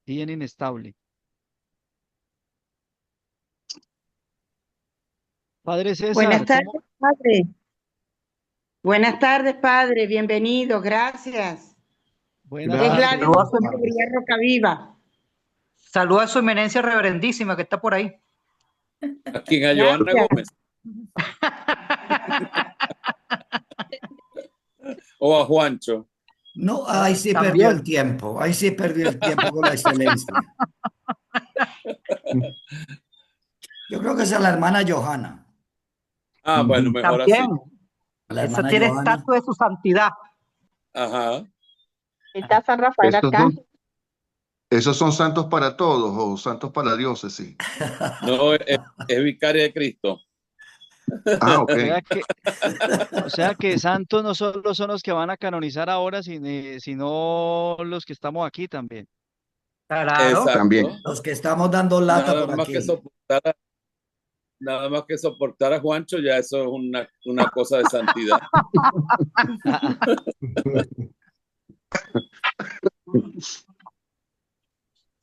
bien inestable. Padre Buenas César, ¿cómo? tardes, padre. Buenas tardes, padre. Bienvenido. Gracias. Buenas Es Gracias, Gladys tardes. buenas Echeverría tardes. Rocaviva. Saluda a su eminencia reverendísima que está por ahí. Aquí en Joana Gracias. Gómez o a Juancho. No, ahí sí perdió el También. tiempo, ahí sí perdió el tiempo con la excelencia. Yo creo que es a la hermana Johanna. Ah, bueno, mejor También. así. A la Esa hermana tiene Johanna. estatus de su santidad. Ajá. Está San Rafael Estos Arcángel. son, esos son santos para todos o santos para la diócesis. No, es vicaria de Cristo. Ah, ok. O sea que santos no solo son los que van a canonizar ahora, sino los que estamos aquí también. Claro. Exacto. También. Los que estamos dando lata Nada por más que aquí. soportar nada más que soportar a Juancho, ya eso es una cosa de santidad.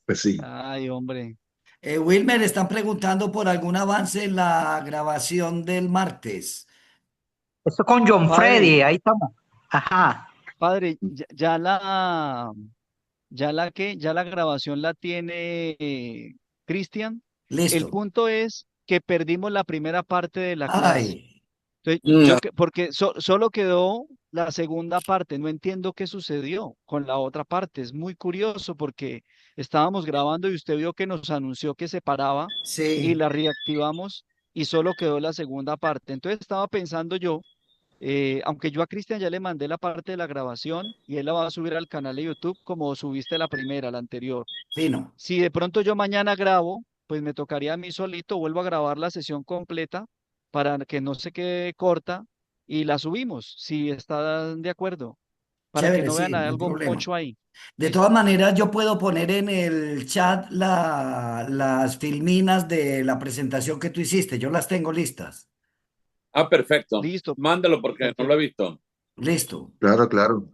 Pues sí. Ay, hombre. Wilmer, están preguntando por algún avance en la grabación del martes. Eso con John Padre, Freddy, ahí estamos. Ajá. padre, ya la grabación la tiene Cristian. El Listo. punto es que perdimos la primera parte de la clase. Ay, Entonces, Mm, porque solo quedó la segunda parte, no entiendo qué sucedió con la otra parte. Es muy curioso porque estábamos grabando y usted vio que nos anunció que se paraba y sí. la reactivamos y solo quedó la segunda parte. Entonces estaba pensando yo, aunque yo a Cristian ya le mandé la parte de la grabación y él la va a subir al canal de YouTube como subiste la primera, la anterior. Fino. Si de pronto yo mañana grabo, pues me tocaría a mí solito, vuelvo a grabar la sesión completa para que no se quede corta y la subimos, si están de acuerdo, para que Chévere, no vean sí, no hay algo problema. mocho ahí. De todas ¿Listo? maneras, yo puedo poner en el chat las filminas de la presentación que tú hiciste. Yo las tengo listas. perfecto. Listo, Mándalo porque no lo he perfecto, visto. Listo. Claro, claro.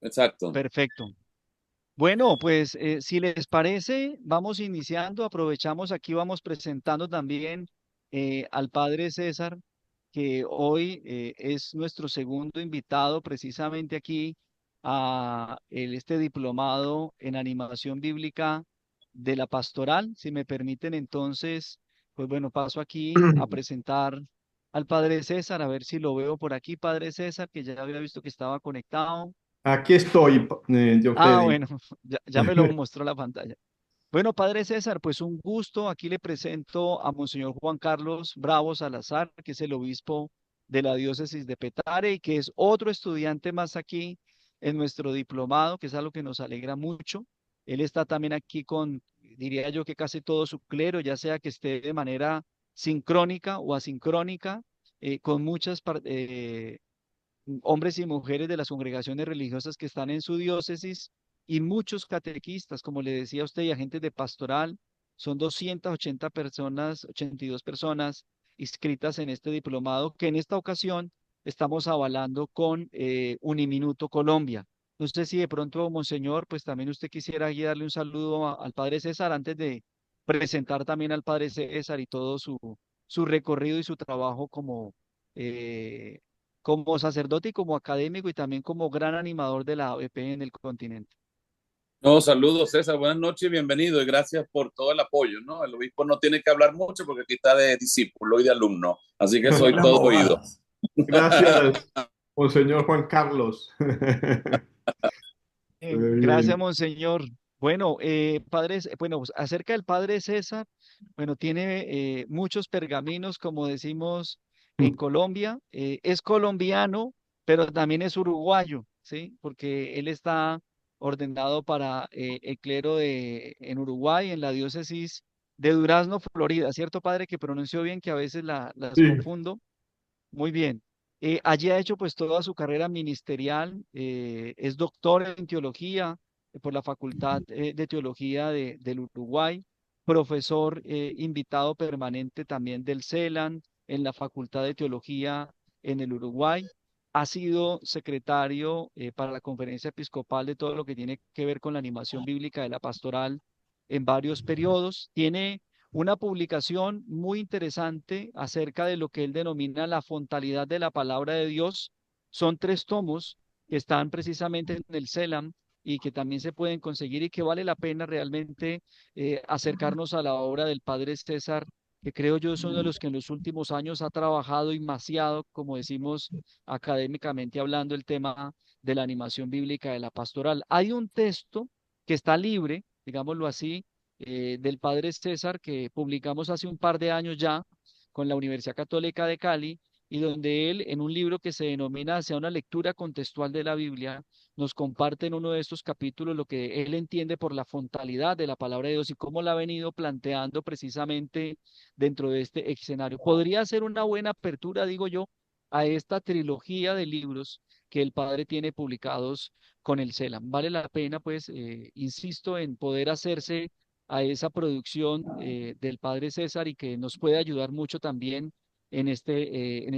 Exacto. perfecto. Bueno, pues si les parece, vamos iniciando, aprovechamos aquí, vamos presentando también al padre César, que hoy es nuestro segundo invitado precisamente aquí a este diplomado en animación bíblica de la pastoral. Si me permiten, entonces, pues bueno, paso aquí a presentar al padre César, a ver si lo veo por aquí, padre César, que ya había visto que estaba conectado. Aquí estoy, John Ah, Freddy. bueno, ya me lo mostró la pantalla. Bueno, padre César, pues un gusto. Aquí le presento a Monseñor Juan Carlos Bravo Salazar, que es el obispo de la diócesis de Petare y que es otro estudiante más aquí en nuestro diplomado, que es algo que nos alegra mucho. Él está también aquí con, diría yo que casi todo su clero, ya sea que esté de manera sincrónica o asincrónica, con muchas hombres y mujeres de las congregaciones religiosas que están en su diócesis y muchos catequistas, como le decía a usted, y agentes de pastoral. Son 280 personas, 82 personas inscritas en este diplomado que en esta ocasión estamos avalando con Uniminuto Colombia. No sé si de pronto, Monseñor, pues también usted quisiera aquí darle un saludo al Padre César antes de presentar también al Padre César y todo su recorrido y su trabajo eh, como sacerdote y como académico y también como gran animador de la ABP en el continente. No, saludos, César. Buenas noches y bienvenido. Y gracias por todo el apoyo, ¿no? El obispo no tiene que hablar mucho porque aquí está de discípulo y de alumno. Así que soy Buenas todo oído. bobadas. Gracias, Monseñor Juan Carlos. Muy Gracias, bien. Monseñor. Bueno, bueno, pues, acerca del padre César, bueno, tiene muchos pergaminos, como decimos en Colombia. Es colombiano, pero también es uruguayo, ¿sí? Porque él está ordenado para el clero en Uruguay, en la diócesis de Durazno, Florida, ¿cierto, padre? Que pronunció bien, que a veces las Sí, confundo. Muy bien. Allí ha hecho pues toda su carrera ministerial, es doctor en teología por la Facultad de Teología del Uruguay, profesor invitado permanente también del CELAN en la Facultad de Teología en el Uruguay. ha sido secretario para la Conferencia Episcopal de todo lo que tiene que ver con la animación bíblica de la pastoral en varios periodos. Tiene una publicación muy interesante acerca de lo que él denomina la fontalidad de la palabra de Dios. Son 3 tomos que están precisamente en el CELAM y que también se pueden conseguir y que vale la pena realmente acercarnos a la obra del padre César, que creo yo es uno de los que en los últimos años ha trabajado demasiado, como decimos académicamente hablando, el tema de la animación bíblica de la pastoral. Hay un texto que está libre, digámoslo así, del padre César, que publicamos hace un par de años ya con la Universidad Católica de Cali, y donde él, en un libro que se denomina Hacia una lectura contextual de la Biblia, nos comparte en uno de estos capítulos lo que él entiende por la fontalidad de la palabra de Dios y cómo la ha venido planteando precisamente dentro de este escenario. Podría ser una buena apertura, digo yo, a esta trilogía de libros que el padre tiene publicados con el CELAM. Vale la pena, pues, insisto, en poder hacerse a esa producción del padre César y que nos puede ayudar mucho también en este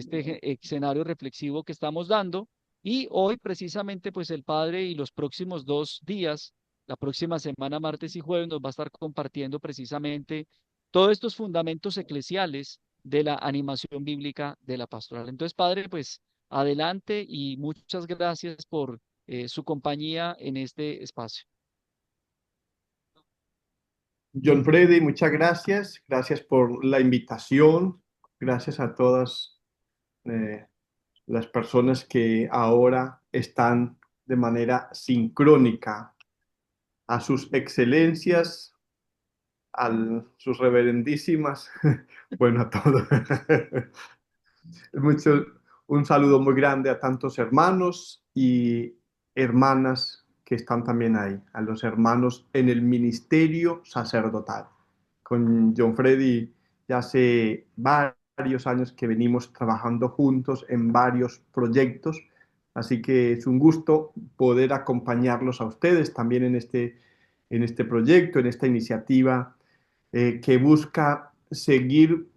escenario reflexivo que estamos dando. Y hoy precisamente pues el padre y los próximos 2 días, la próxima semana, martes y jueves, nos va a estar compartiendo precisamente todos estos fundamentos eclesiales de la animación bíblica de la pastoral. Entonces, padre, pues adelante y muchas gracias por su compañía en este espacio. John Freddy, muchas gracias. Gracias por la invitación. Gracias a todas las personas que ahora están de manera sincrónica, a sus excelencias, a sus reverendísimas, bueno, a todos. Mucho, un saludo muy grande a tantos hermanos y hermanas que están también ahí, a los hermanos en el ministerio sacerdotal. Con John Freddy ya hace varios años que venimos trabajando juntos en varios proyectos, así que es un gusto poder acompañarlos a ustedes también en este proyecto, en esta iniciativa que busca seguir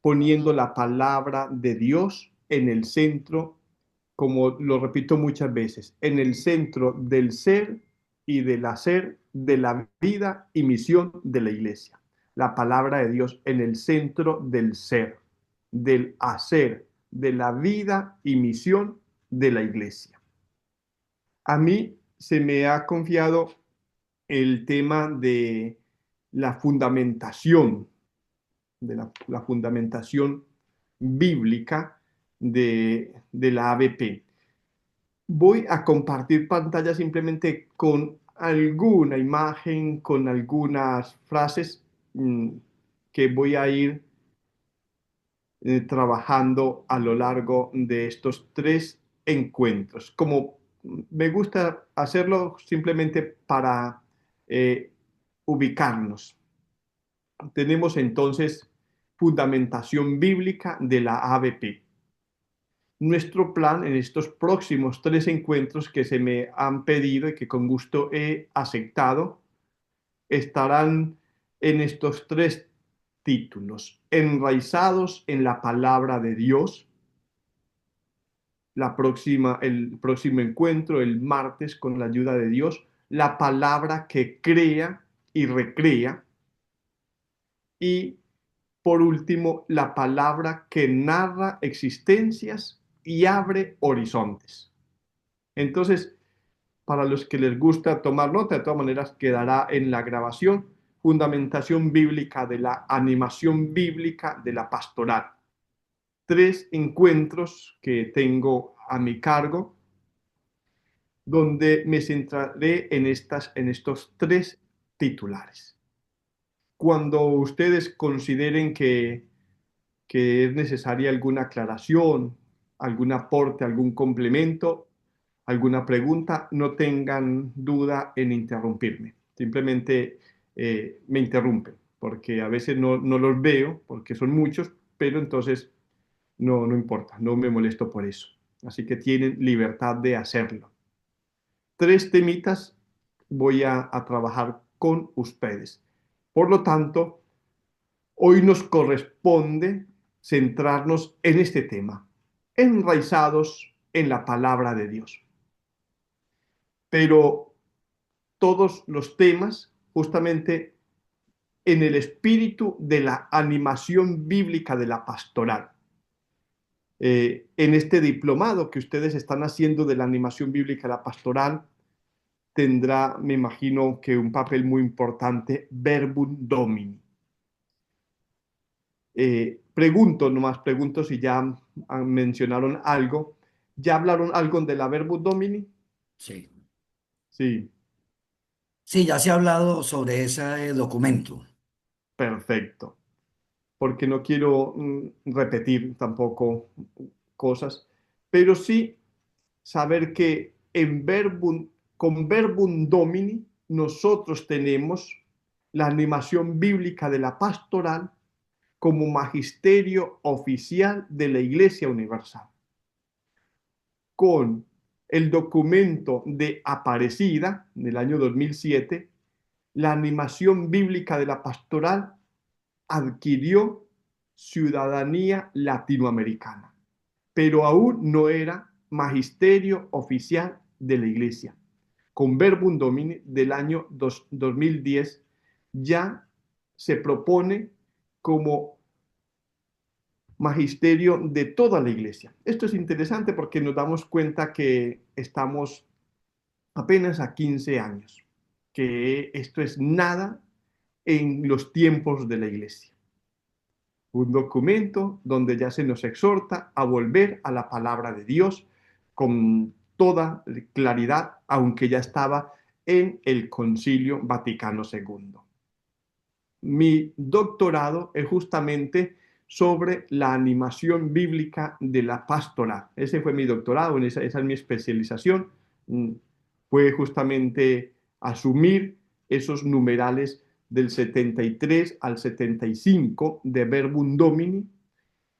poniendo la palabra de Dios en el centro, como lo repito muchas veces, en el centro del ser y del hacer de la vida y misión de la iglesia. La palabra de Dios en el centro del ser, del hacer, de la vida y misión de la iglesia. A mí se me ha confiado el tema de la fundamentación la fundamentación bíblica de la ABP. Voy a compartir pantalla simplemente con alguna imagen, con algunas frases que voy a ir trabajando a lo largo de estos 3 encuentros. Como me gusta hacerlo simplemente para ubicarnos. Tenemos entonces fundamentación bíblica de la ABP. Nuestro plan en estos próximos 3 encuentros que se me han pedido y que con gusto he aceptado, estarán en estos 3 títulos: enraizados en la palabra de Dios. El próximo encuentro, el martes, con la ayuda de Dios, la palabra que crea y recrea. Y por último, la palabra que narra existencias y abre horizontes. Entonces, para los que les gusta tomar nota, de todas maneras quedará en la grabación: fundamentación bíblica de la animación bíblica de la pastoral. 3 encuentros que tengo a mi cargo, donde me centraré en estos 3 titulares. Cuando ustedes consideren que es necesaria alguna aclaración, algún aporte, algún complemento, alguna pregunta, no tengan duda en interrumpirme. Simplemente me interrumpen, porque a veces no los veo, porque son muchos, pero entonces no importa, no me molesto por eso. Así que tienen libertad de hacerlo. 3 temitas voy a trabajar con ustedes. Por lo tanto, hoy nos corresponde centrarnos en este tema, enraizados en la palabra de Dios. Pero todos los temas justamente en el espíritu de la animación bíblica de la pastoral. En este diplomado que ustedes están haciendo de la animación bíblica de la pastoral, tendrá, me imagino, que un papel muy importante, Verbum Domini. Pregunto si ya mencionaron algo. ¿Ya hablaron algo de la Verbum Domini? Sí. Sí, Sí, ya se ha hablado sobre ese documento. perfecto. Porque no quiero repetir tampoco cosas, pero sí saber que con Verbum Domini nosotros tenemos la animación bíblica de la pastoral como magisterio oficial de la Iglesia Universal. Con el documento de Aparecida del año 2007, la animación bíblica de la pastoral adquirió ciudadanía latinoamericana, pero aún no era magisterio oficial de la Iglesia. Con Verbum Domini del año 2010 ya se propone como magisterio de toda la Iglesia. Esto es interesante porque nos damos cuenta que estamos apenas a 15 años, que esto es nada en los tiempos de la Iglesia. Un documento donde ya se nos exhorta a volver a la palabra de Dios con toda claridad, aunque ya estaba en el Concilio Vaticano II. Mi doctorado es justamente sobre la animación bíblica de la pastoral. Ese fue mi doctorado, esa es mi especialización. Fue justamente asumir esos numerales del 73 al 75 de Verbum Domini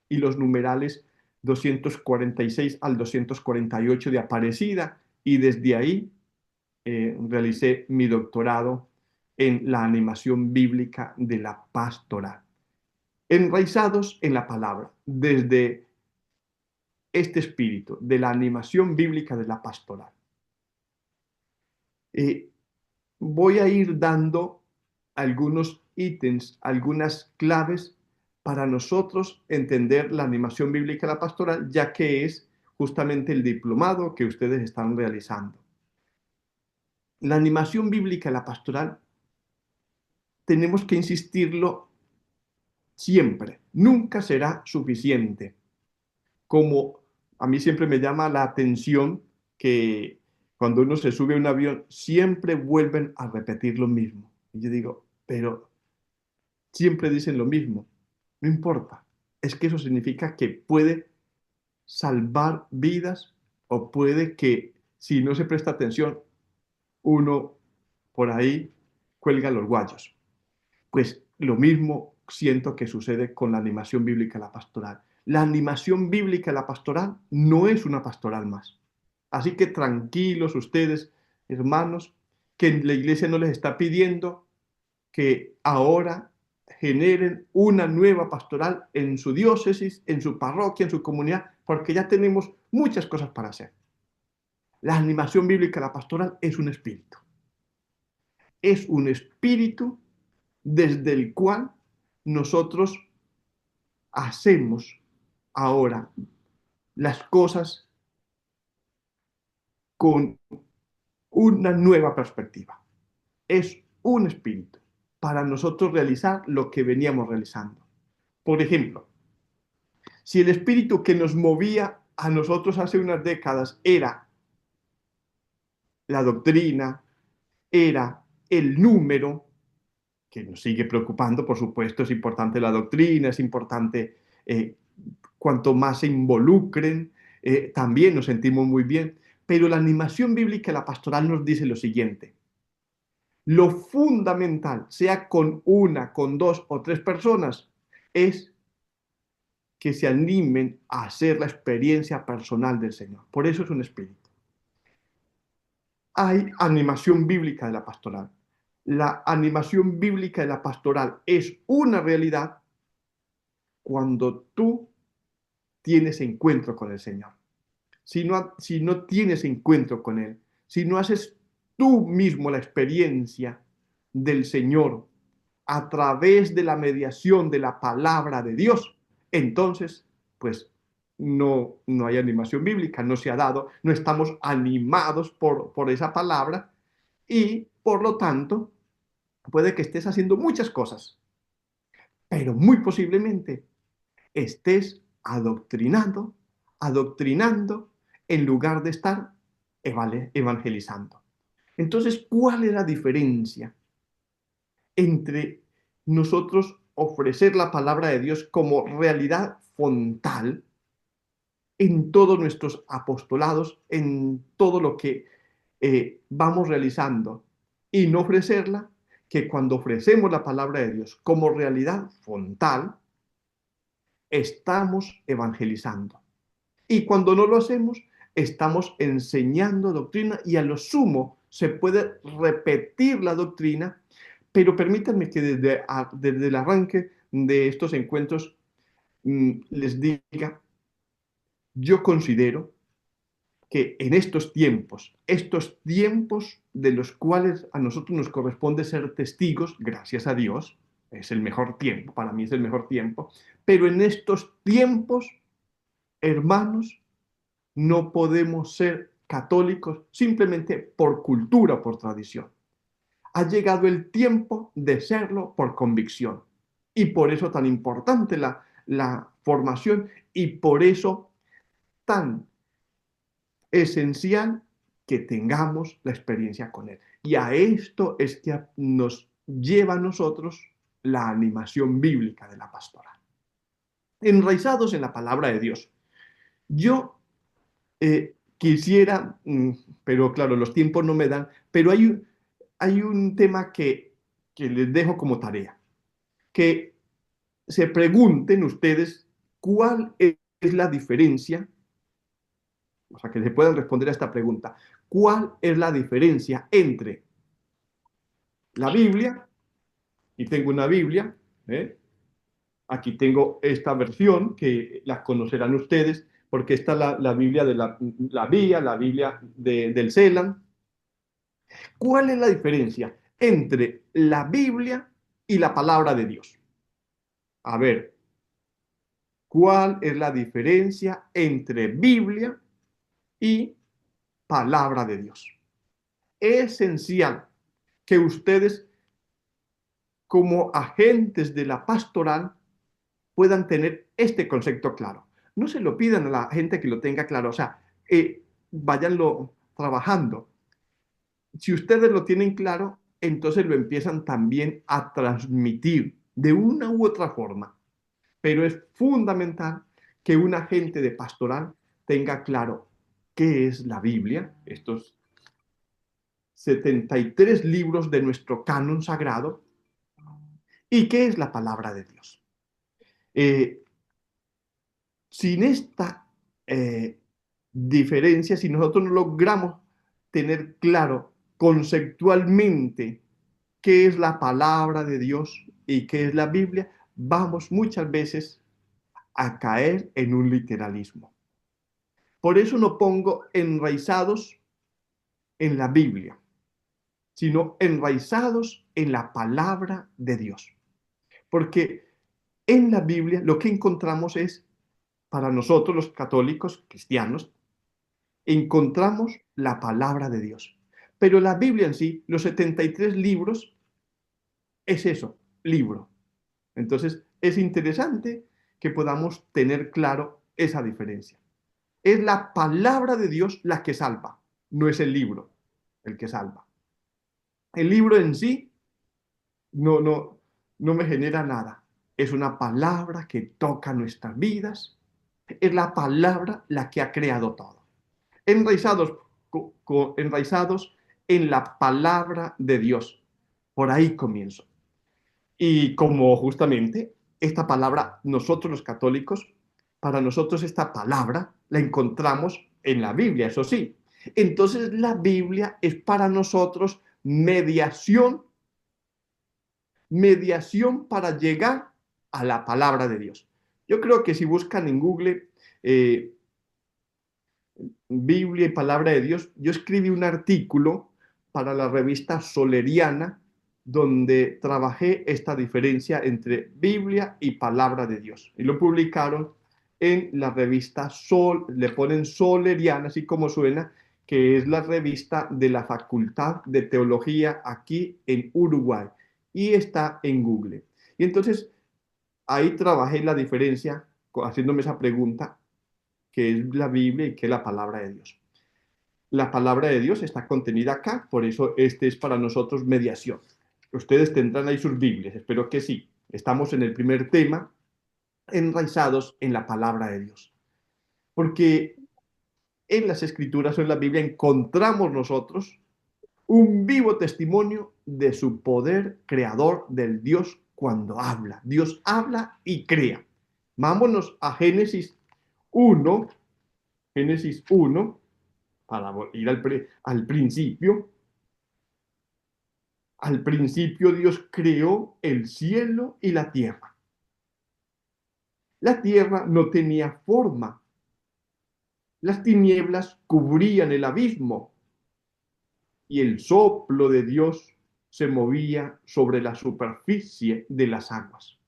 y los numerales 246 al 248 de Aparecida, y desde ahí realicé mi doctorado en la animación bíblica de la pastoral. Enraizados en la palabra, desde este espíritu de la animación bíblica de la pastoral. Voy a ir dando algunos ítems, algunas claves para nosotros entender la animación bíblica de la pastoral, ya que es justamente el diplomado que ustedes están realizando. La animación bíblica de la pastoral tenemos que insistirlo siempre, nunca será suficiente. Como a mí siempre me llama la atención que cuando uno se sube a un avión, siempre vuelven a repetir lo mismo. Y yo digo, pero siempre dicen lo mismo. No importa. Es que eso significa que puede salvar vidas o puede que, si no se presta atención, uno por ahí cuelga los guayos. Pues lo mismo siento que sucede con la animación bíblica de la pastoral. La animación bíblica de la pastoral no es una pastoral más. Así que tranquilos ustedes, hermanos, que la iglesia no les está pidiendo que ahora generen una nueva pastoral en su diócesis, en su parroquia, en su comunidad, porque ya tenemos muchas cosas para hacer. La animación bíblica de la pastoral es un espíritu. Es un espíritu desde el cual nosotros hacemos ahora las cosas con una nueva perspectiva. Es un espíritu para nosotros realizar lo que veníamos realizando. Por ejemplo, si el espíritu que nos movía a nosotros hace unas décadas era la doctrina, era el número, que nos sigue preocupando, por supuesto, es importante la doctrina, es importante cuanto más se involucren, también nos sentimos muy bien, pero la animación bíblica, la pastoral, nos dice lo siguiente: lo fundamental, sea con una, con dos o tres personas, es que se animen a hacer la experiencia personal del Señor. Por eso es un espíritu. Hay animación bíblica de la pastoral. La animación bíblica de la pastoral es una realidad cuando tú tienes encuentro con el Señor, si no tienes encuentro con Él, si no haces tú mismo la experiencia del Señor a través de la mediación de la palabra de Dios, entonces, pues no hay animación bíblica, no se ha dado, no estamos animados por esa palabra y, por lo tanto, puede que estés haciendo muchas cosas, pero muy posiblemente estés adoctrinando en lugar de estar evangelizando. Entonces, ¿cuál es la diferencia entre nosotros ofrecer la palabra de Dios como realidad frontal en todos nuestros apostolados, en todo lo que vamos realizando, y no ofrecerla, que cuando ofrecemos la palabra de Dios como realidad frontal, estamos evangelizando? Y cuando no lo hacemos, estamos enseñando doctrina y a lo sumo se puede repetir la doctrina, pero permítanme que desde el arranque de estos encuentros les diga, yo considero que en estos tiempos de los cuales a nosotros nos corresponde ser testigos, gracias a Dios, es el mejor tiempo, para mí es el mejor tiempo, pero en estos tiempos, hermanos, no podemos ser católicos simplemente por cultura, por tradición. Ha llegado el tiempo de serlo por convicción. Y por eso tan importante la formación y por eso tan esencial que tengamos la experiencia con Él. Y a esto es que nos lleva a nosotros la animación bíblica de la pastoral. Enraizados en la palabra de Dios. Yo quisiera, pero claro, los tiempos no me dan, pero hay un tema que les dejo como tarea. Que se pregunten ustedes cuál es la diferencia, o sea, que se puedan responder a esta pregunta. ¿Cuál es la diferencia entre la Biblia, y tengo una Biblia, aquí tengo esta versión que la conocerán ustedes, porque esta es la Biblia de la Vía, la Biblia del Celan. ¿Cuál es la diferencia entre la Biblia y la palabra de Dios? A ver, ¿cuál es la diferencia entre Biblia y palabra de Dios? Es esencial que ustedes, como agentes de la pastoral, puedan tener este concepto claro. No se lo pidan a la gente que lo tenga claro, o sea, váyanlo trabajando. Si ustedes lo tienen claro, entonces lo empiezan también a transmitir de una u otra forma. Pero es fundamental que un agente de pastoral tenga claro qué es la Biblia, estos 73 libros de nuestro canon sagrado, y qué es la palabra de Dios. Sin esta diferencia, si nosotros no logramos tener claro conceptualmente qué es la palabra de Dios y qué es la Biblia, vamos muchas veces a caer en un literalismo. Por eso no pongo enraizados en la Biblia, sino enraizados en la palabra de Dios. Porque en la Biblia lo que encontramos es, para nosotros los católicos cristianos, encontramos la palabra de Dios. Pero la Biblia en sí, los 73 libros, es eso, libro. Entonces, es interesante que podamos tener claro esa diferencia. Es la palabra de Dios la que salva, no es el libro el que salva. El libro en sí no me genera nada. Es una palabra que toca nuestras vidas. Es la palabra la que ha creado todo. Enraizados en la palabra de Dios. Por ahí comienzo. Y como justamente esta palabra, nosotros los católicos, para nosotros esta palabra la encontramos en la Biblia, eso sí. Entonces la Biblia es para nosotros mediación para llegar a la palabra de Dios. Yo creo que si buscan en Google eh, Biblia y Palabra de Dios, yo escribí un artículo para la revista Soleriana donde trabajé esta diferencia entre Biblia y Palabra de Dios. Y lo publicaron en la revista Sol, le ponen Soleriana, así como suena, que es la revista de la Facultad de Teología aquí en Uruguay. Y está en Google. Y entonces ahí trabajé la diferencia, haciéndome esa pregunta, que es la Biblia y que es la palabra de Dios. La palabra de Dios está contenida acá, por eso este es para nosotros mediación. Ustedes tendrán ahí sus Biblias, espero que sí. Estamos en el primer tema, enraizados en la palabra de Dios. Porque en las Escrituras o en la Biblia encontramos nosotros un vivo testimonio de su poder creador del Dios cuando habla. Dios habla y crea. Vámonos a Génesis 1, Génesis 1, para ir al principio. Al principio Dios creó el cielo y la tierra. La tierra no tenía forma. Las tinieblas cubrían el abismo y el soplo de Dios se movía sobre la superficie de las aguas.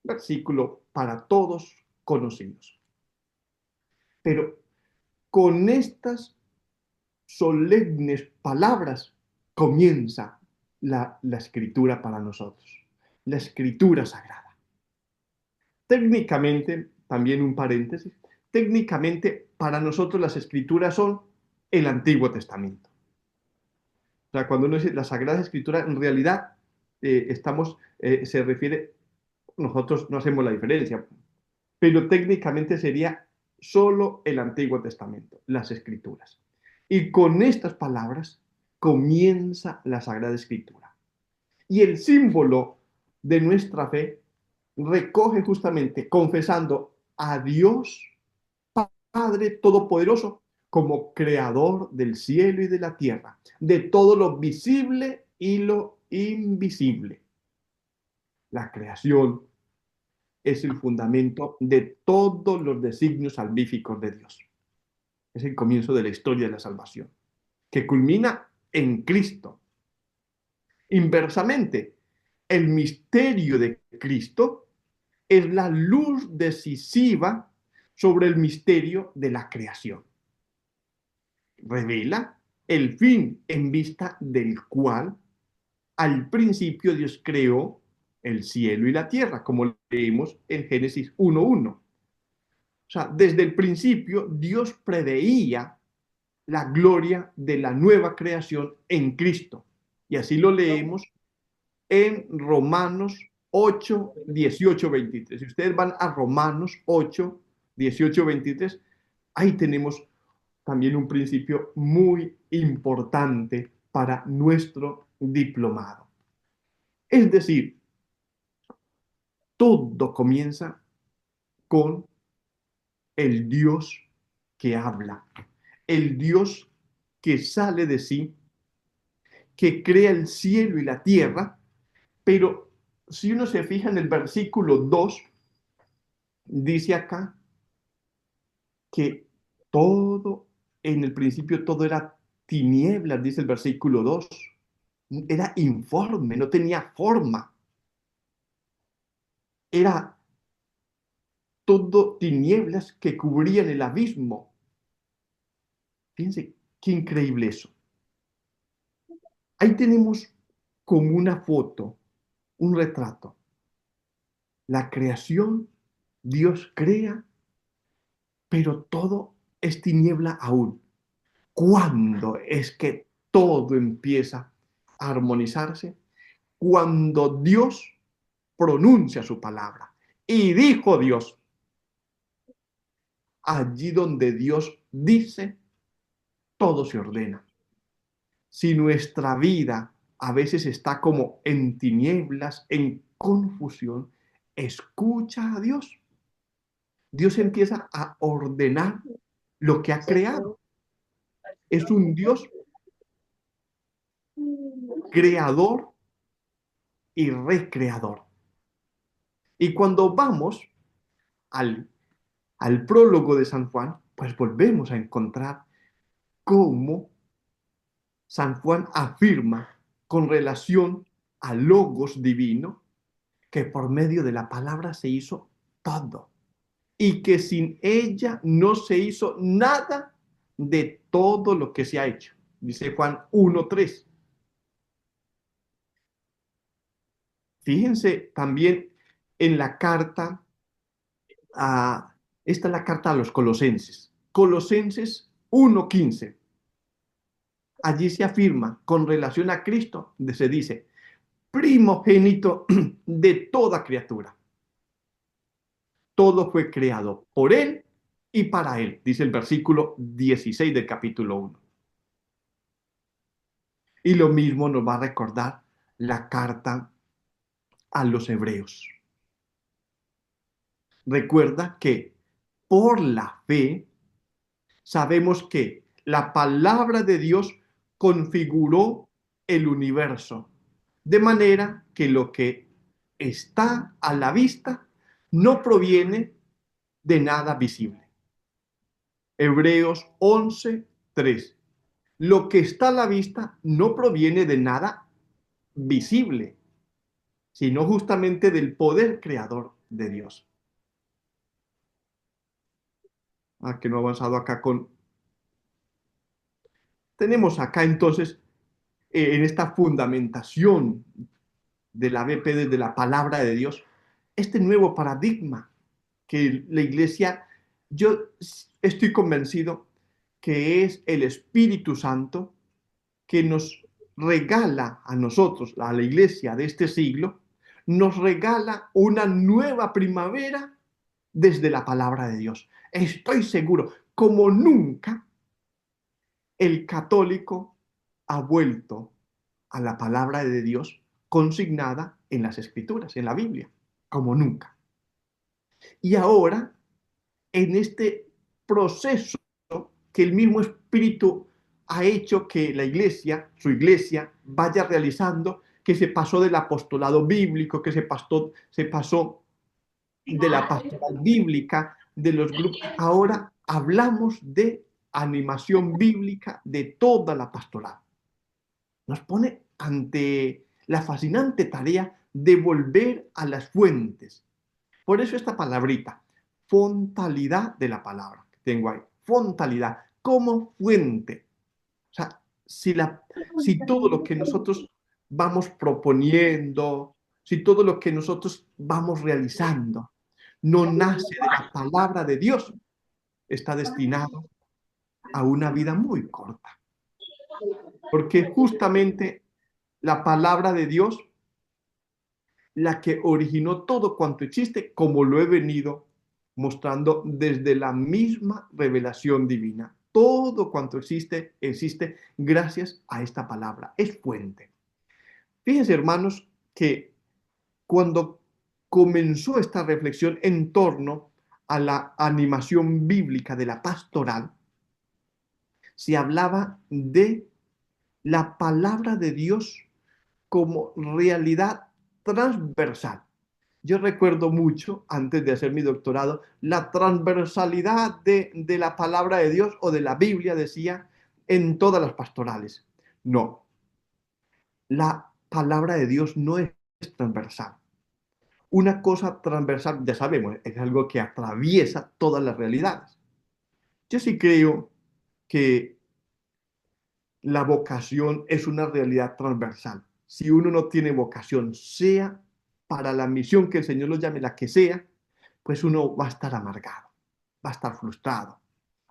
Versículo para todos conocidos. Pero con estas solemnes palabras comienza la escritura para nosotros, la escritura sagrada. Técnicamente, también un paréntesis, técnicamente para nosotros las escrituras son el Antiguo Testamento. O sea, cuando uno dice la Sagrada Escritura, en realidad se refiere, nosotros no hacemos la diferencia, pero técnicamente sería solo el Antiguo Testamento, las Escrituras. Y con estas palabras comienza la Sagrada Escritura. Y el símbolo de nuestra fe recoge justamente confesando a Dios Padre Todopoderoso como creador del cielo y de la tierra, de todo lo visible y lo invisible. La creación es el fundamento de todos los designios salvíficos de Dios. Es el comienzo de la historia de la salvación, que culmina en Cristo. Inversamente, el misterio de Cristo es la luz decisiva sobre el misterio de la creación. Revela el fin en vista del cual al principio Dios creó el cielo y la tierra, como leemos en Génesis 1:1. O sea, desde el principio Dios preveía la gloria de la nueva creación en Cristo. Y así lo leemos en Romanos 8, 18, 23. Si ustedes van a Romanos 8, 18, 23, ahí tenemos también un principio muy importante para nuestro diplomado. Es decir, todo comienza con el Dios que habla, el Dios que sale de sí, que crea el cielo y la tierra, pero si uno se fija en el versículo 2, dice acá que todo, en el principio todo era tinieblas, dice el versículo 2, era informe, no tenía forma, era todo tinieblas que cubrían el abismo. Fíjense, qué increíble eso. Ahí tenemos como una foto, un retrato. La creación, Dios crea, pero todo es tiniebla aún. ¿Cuándo es que todo empieza a armonizarse? Cuando Dios pronuncia su palabra. Y dijo Dios. Allí donde Dios dice, todo se ordena. Si nuestra vida a veces está como en tinieblas, en confusión, escucha a Dios. Dios empieza a ordenar lo que ha creado. Es un Dios creador y recreador. Y cuando vamos al al prólogo de San Juan, pues volvemos a encontrar cómo San Juan afirma con relación al Logos divino que por medio de la palabra se hizo todo y que sin ella no se hizo nada de todo lo que se ha hecho. Dice Juan 1:3. Fíjense también en la carta esta es la carta a los Colosenses. Colosenses 1:15. Allí se afirma con relación a Cristo, donde se dice, primogénito de toda criatura. Todo fue creado por Él y para Él, dice el versículo 16 del capítulo 1. Y lo mismo nos va a recordar la carta a los Hebreos. Recuerda que por la fe sabemos que la palabra de Dios configuró el universo, de manera que lo que está a la vista no proviene de nada visible. Hebreos 11:3. Lo que está a la vista no proviene de nada visible, sino justamente del poder creador de Dios. Que no ha avanzado acá con... Tenemos acá entonces, en esta fundamentación de la BP desde la palabra de Dios, este nuevo paradigma que la iglesia, yo estoy convencido que es el Espíritu Santo que nos regala a nosotros, a la iglesia de este siglo, nos regala una nueva primavera desde la palabra de Dios. Estoy seguro, como nunca, el católico ha vuelto a la palabra de Dios consignada en las Escrituras, en la Biblia, como nunca. Y ahora, en este proceso que el mismo Espíritu ha hecho que la iglesia, su iglesia, vaya realizando, que se pasó del apostolado bíblico, que se pasó de la pastoral bíblica, de los grupos. Ahora hablamos de animación bíblica de toda la pastoral. Nos pone ante la fascinante tarea de volver a las fuentes. Por eso esta palabrita, fontalidad de la palabra que tengo ahí, fontalidad, como fuente. O sea, si todo lo que nosotros vamos proponiendo, si todo lo que nosotros vamos realizando no nace de la palabra de Dios, está destinado a una vida muy corta. Porque justamente la palabra de Dios, la que originó todo cuanto existe, como lo he venido mostrando desde la misma revelación divina. Todo cuanto existe, existe gracias a esta palabra. Es fuente. Fíjense, hermanos, que cuando comenzó esta reflexión en torno a la animación bíblica de la pastoral, se hablaba de la palabra de Dios como realidad transversal. Yo recuerdo mucho, antes de hacer mi doctorado, la transversalidad de la palabra de Dios o de la Biblia, decía, en todas las pastorales. No, la palabra de Dios no es transversal. Una cosa transversal, ya sabemos, es algo que atraviesa todas las realidades. Yo sí creo que la vocación es una realidad transversal. Si uno no tiene vocación, sea para la misión que el Señor lo llame, la que sea, pues uno va a estar amargado, va a estar frustrado.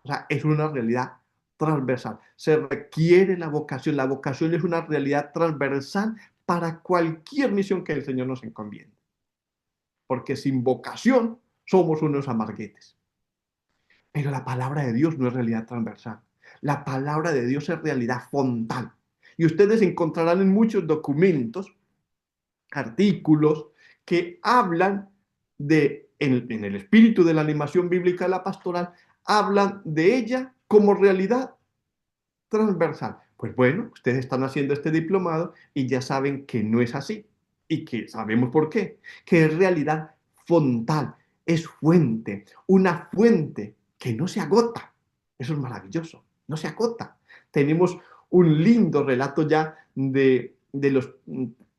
O sea, es una realidad transversal. Se requiere la vocación. La vocación es una realidad transversal para cualquier misión que el Señor nos encomiende. Porque sin vocación somos unos amarguetes. Pero la palabra de Dios no es realidad transversal. La palabra de Dios es realidad frontal. Y ustedes encontrarán en muchos documentos, artículos, que hablan en el espíritu de la animación bíblica de la pastoral, hablan de ella como realidad transversal. Pues bueno, ustedes están haciendo este diplomado y ya saben que no es así. Y que sabemos por qué. Que es realidad frontal. es fuente, una fuente que no se agota. Eso es maravilloso, no se agota. Tenemos un lindo relato ya de los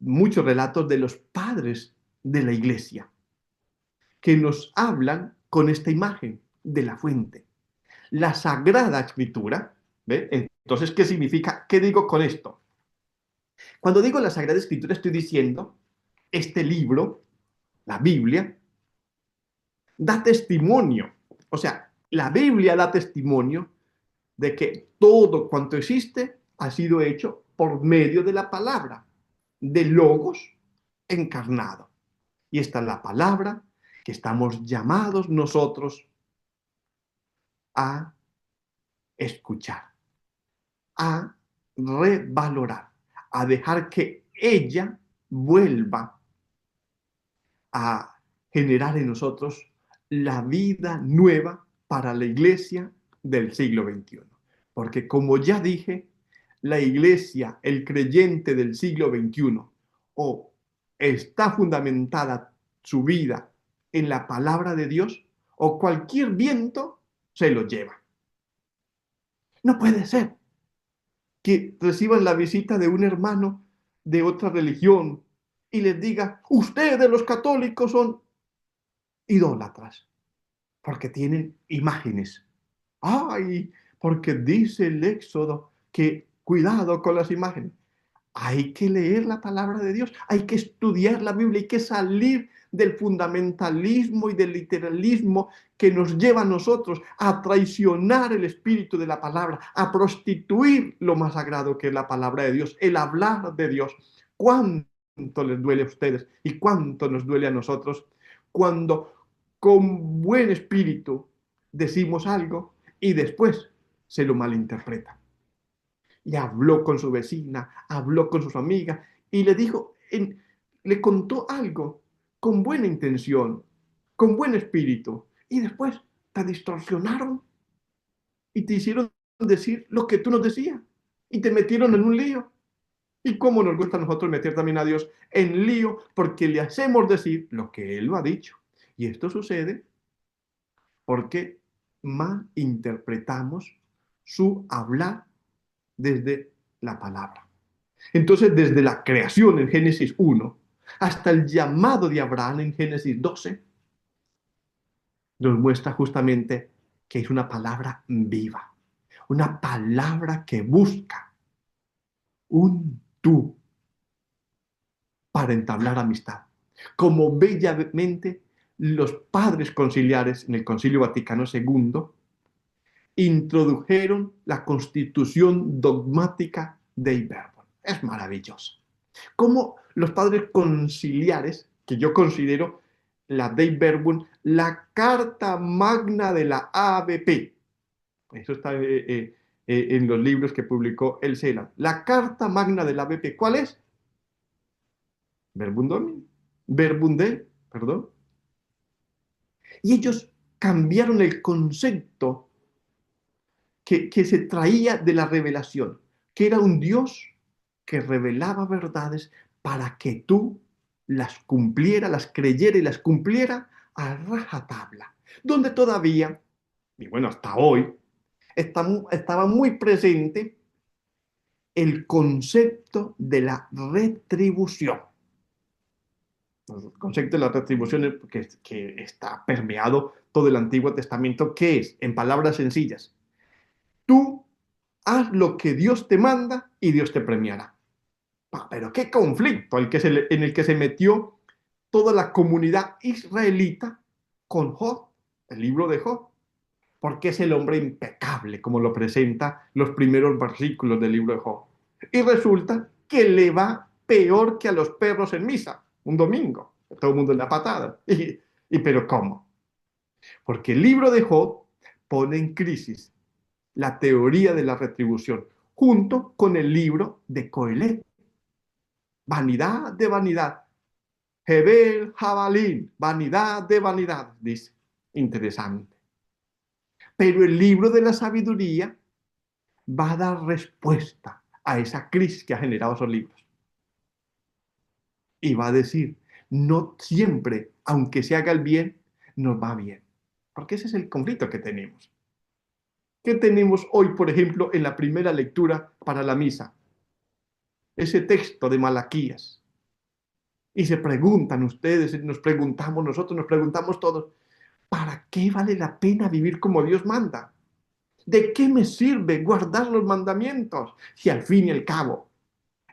muchos relatos de los padres de la iglesia que nos hablan con esta imagen de la fuente. La Sagrada Escritura, ¿ve? Entonces, ¿qué significa? ¿Qué digo con esto? Cuando digo la Sagrada Escritura estoy diciendo, este libro, la Biblia, da testimonio. O sea, la Biblia da testimonio de que todo cuanto existe ha sido hecho por medio de la palabra, de Logos encarnado. Y esta es la palabra que estamos llamados nosotros a escuchar, a revalorar, a dejar que ella vuelva a generar en nosotros la vida nueva para la iglesia del siglo XXI. Porque como ya dije, la iglesia, el creyente del siglo XXI, o está fundamentada su vida en la palabra de Dios, o cualquier viento se lo lleva. No puede ser que reciban la visita de un hermano de otra religión y les diga, ustedes los católicos son idólatras, porque tienen imágenes. Ay, porque dice el Éxodo que cuidado con las imágenes. Hay que leer la palabra de Dios, hay que estudiar la Biblia, hay que salir del fundamentalismo y del literalismo que nos lleva a nosotros a traicionar el espíritu de la palabra, a prostituir lo más sagrado que es la palabra de Dios, el hablar de Dios. ¿Cuánto les duele a ustedes y cuánto nos duele a nosotros cuando con buen espíritu decimos algo y después se lo malinterpreta? Y habló con su vecina, habló con sus amigas y le dijo, le contó algo con buena intención, con buen espíritu, y después te distorsionaron y te hicieron decir lo que tú nos decías y te metieron en un lío. ¿Y cómo nos gusta a nosotros meter también a Dios en lío? Porque le hacemos decir lo que Él lo ha dicho. Y esto sucede porque malinterpretamos su hablar desde la palabra. Entonces, desde la creación en Génesis 1 hasta el llamado de Abraham en Génesis 12, nos muestra justamente que es una palabra viva, una palabra que busca un tú para entablar amistad. Como bellamente los padres conciliares en el Concilio Vaticano II introdujeron la constitución dogmática de Iberbon. Es maravilloso. Como los padres conciliares, que yo considero la Dei Verbum, la carta magna de la ABP. Eso está en los libros que publicó el CELA. La carta magna de la ABP, ¿cuál es? Verbum Domini. Verbum Dei, perdón. Y ellos cambiaron el concepto que se traía de la revelación, que era un Dios que revelaba verdades para que tú las cumpliera, las creyera y las cumpliera a rajatabla. Donde todavía, y bueno, hasta hoy, estaba muy presente el concepto de la retribución. El concepto de la retribución que está permeado todo el Antiguo Testamento, que es, en palabras sencillas, tú haz lo que Dios te manda y Dios te premiará. Pero qué conflicto en el que se metió toda la comunidad israelita con Job, el libro de Job, porque es el hombre impecable, como lo presenta los primeros versículos del libro de Job. Y resulta que le va peor que a los perros en misa, un domingo, todo el mundo en la patada. ¿Pero cómo? Porque el libro de Job pone en crisis la teoría de la retribución, junto con el libro de Coelet. Vanidad de vanidad. Hebel Jabalín, vanidad de vanidad, dice. Interesante. Pero el libro de la sabiduría va a dar respuesta a esa crisis que ha generado esos libros. Y va a decir, no siempre, aunque se haga el bien, nos va bien. Porque ese es el conflicto que tenemos. ¿Qué tenemos hoy, por ejemplo, en la primera lectura para la misa? Ese texto de Malaquías. Y se preguntan ustedes, nos preguntamos nosotros, nos preguntamos todos, ¿para qué vale la pena vivir como Dios manda? ¿De qué me sirve guardar los mandamientos si al fin y al cabo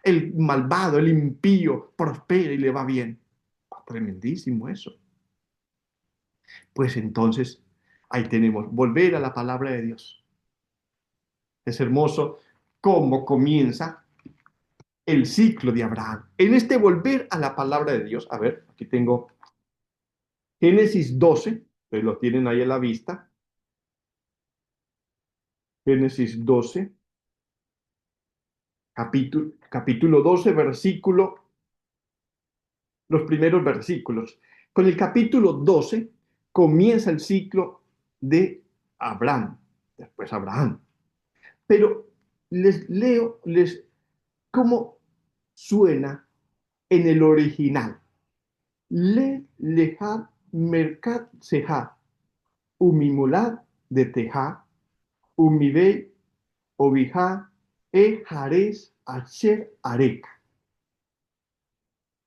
el malvado, el impío, prospera y le va bien? Tremendísimo eso. Pues entonces, ahí tenemos, volver a la palabra de Dios. Es hermoso cómo comienza el ciclo de Abraham. En este volver a la palabra de Dios, a ver, aquí tengo Génesis 12, ustedes lo tienen ahí a la vista. Génesis 12, capítulo 12, los primeros versículos. Con el capítulo 12 comienza el ciclo de Abraham, después Abraham. Pero les leo cómo suena en el original. Le leja mercat seja, umimulad de teja, umibei obija e jares asher areka.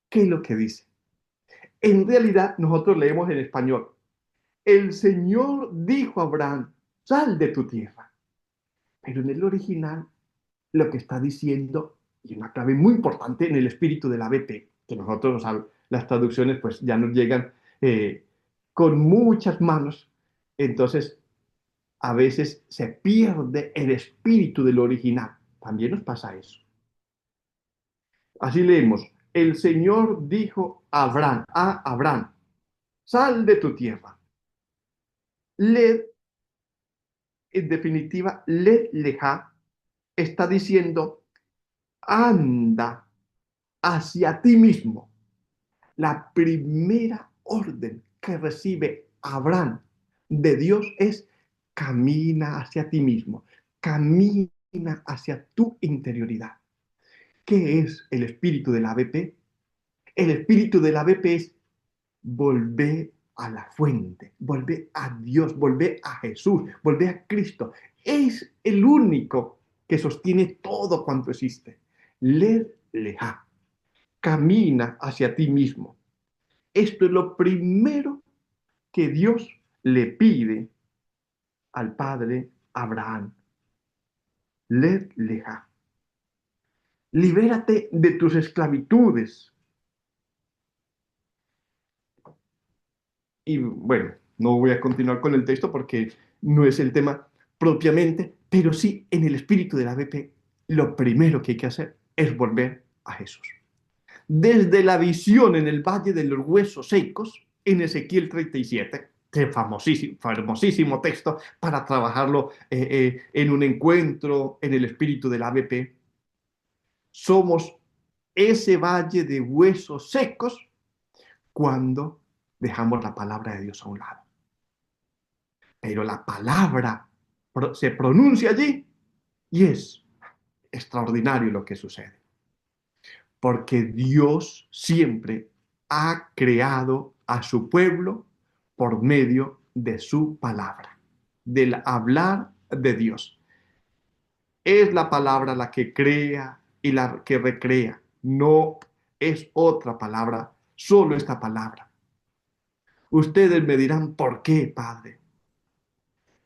¿Qué es lo que dice? En realidad, nosotros leemos en español. El Señor dijo a Abraham, sal de tu tierra. Pero en el original, lo que está diciendo, y una clave muy importante en el espíritu del ABP, que nosotros las traducciones pues ya nos llegan con muchas manos, entonces a veces se pierde el espíritu del original. También nos pasa eso. Así leemos, el Señor dijo a Abraham, sal de tu tierra. Led, en definitiva, led leja, está diciendo, anda hacia ti mismo. La primera orden que recibe Abraham de Dios es camina hacia ti mismo, camina hacia tu interioridad. ¿Qué es el espíritu del ABP? El espíritu del ABP es volver a la fuente, volver a Dios, volver a Jesús, volver a Cristo. Es el único que sostiene todo cuanto existe. Led leja, camina hacia ti mismo. Esto es lo primero que Dios le pide al padre Abraham. Led leja. Libérate de tus esclavitudes. Y bueno, no voy a continuar con el texto porque no es el tema propiamente, pero sí en el espíritu del ABP, lo primero que hay que hacer es volver a Jesús. Desde la visión en el Valle de los Huesos Secos, en Ezequiel 37, que famosísimo texto para trabajarlo en un encuentro en el espíritu del ABP, somos ese valle de huesos secos cuando dejamos la palabra de Dios a un lado. Pero la palabra se pronuncia allí y es extraordinario lo que sucede. Porque Dios siempre ha creado a su pueblo por medio de su palabra, del hablar de Dios. Es la palabra la que crea y la que recrea, no es otra palabra, solo esta palabra. Ustedes me dirán, ¿por qué, Padre?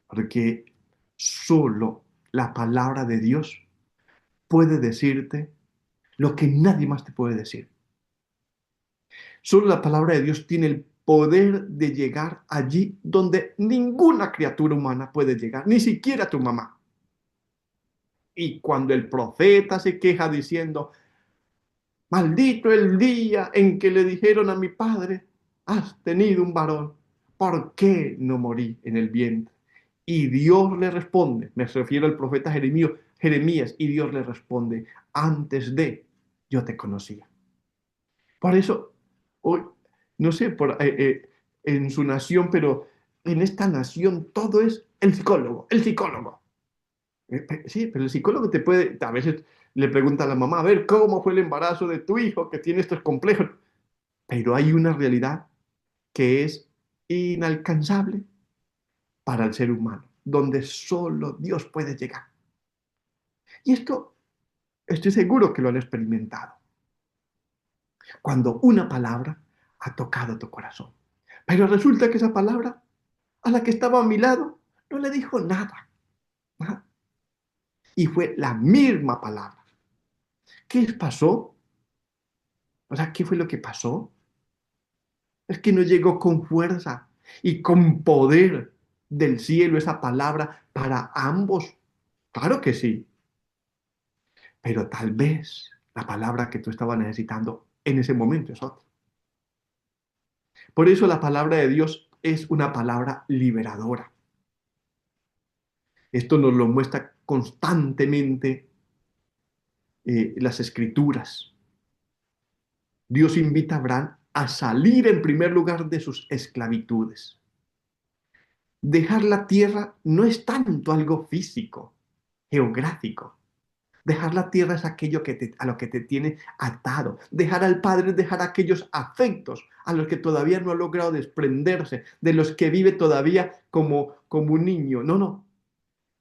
Porque solo la palabra de Dios puede decirte lo que nadie más te puede decir. Solo la palabra de Dios tiene el poder de llegar allí donde ninguna criatura humana puede llegar, ni siquiera tu mamá. Y cuando el profeta se queja diciendo, maldito el día en que le dijeron a mi padre, has tenido un varón, ¿por qué no morí en el vientre? Y Dios le responde, me refiero al profeta Jeremías, y Dios le responde, antes de yo te conocía. Por eso, hoy, no sé, en su nación, pero en esta nación todo es el psicólogo, el psicólogo. Sí, pero el psicólogo te puede, a veces le pregunta a la mamá, a ver, ¿cómo fue el embarazo de tu hijo que tiene estos complejos? Pero hay una realidad que es inalcanzable para el ser humano, donde solo Dios puede llegar. Y esto estoy seguro que lo han experimentado. Cuando una palabra ha tocado tu corazón. Pero resulta que esa palabra, a la que estaba a mi lado, no le dijo nada. Nada. Y fue la misma palabra. ¿Qué pasó? O sea, ¿qué fue lo que pasó? Es que no llegó con fuerza y con poder del cielo esa palabra para ambos. Claro que sí. Pero tal vez la palabra que tú estabas necesitando en ese momento es otra. Por eso la palabra de Dios es una palabra liberadora. Esto nos lo muestra constantemente las escrituras. Dios invita a Abraham a salir en primer lugar de sus esclavitudes. Dejar la tierra no es tanto algo físico, geográfico. Dejar la tierra es aquello a lo que te tiene atado. Dejar al Padre es dejar aquellos afectos a los que todavía no ha logrado desprenderse, de los que vive todavía como un niño. No, no.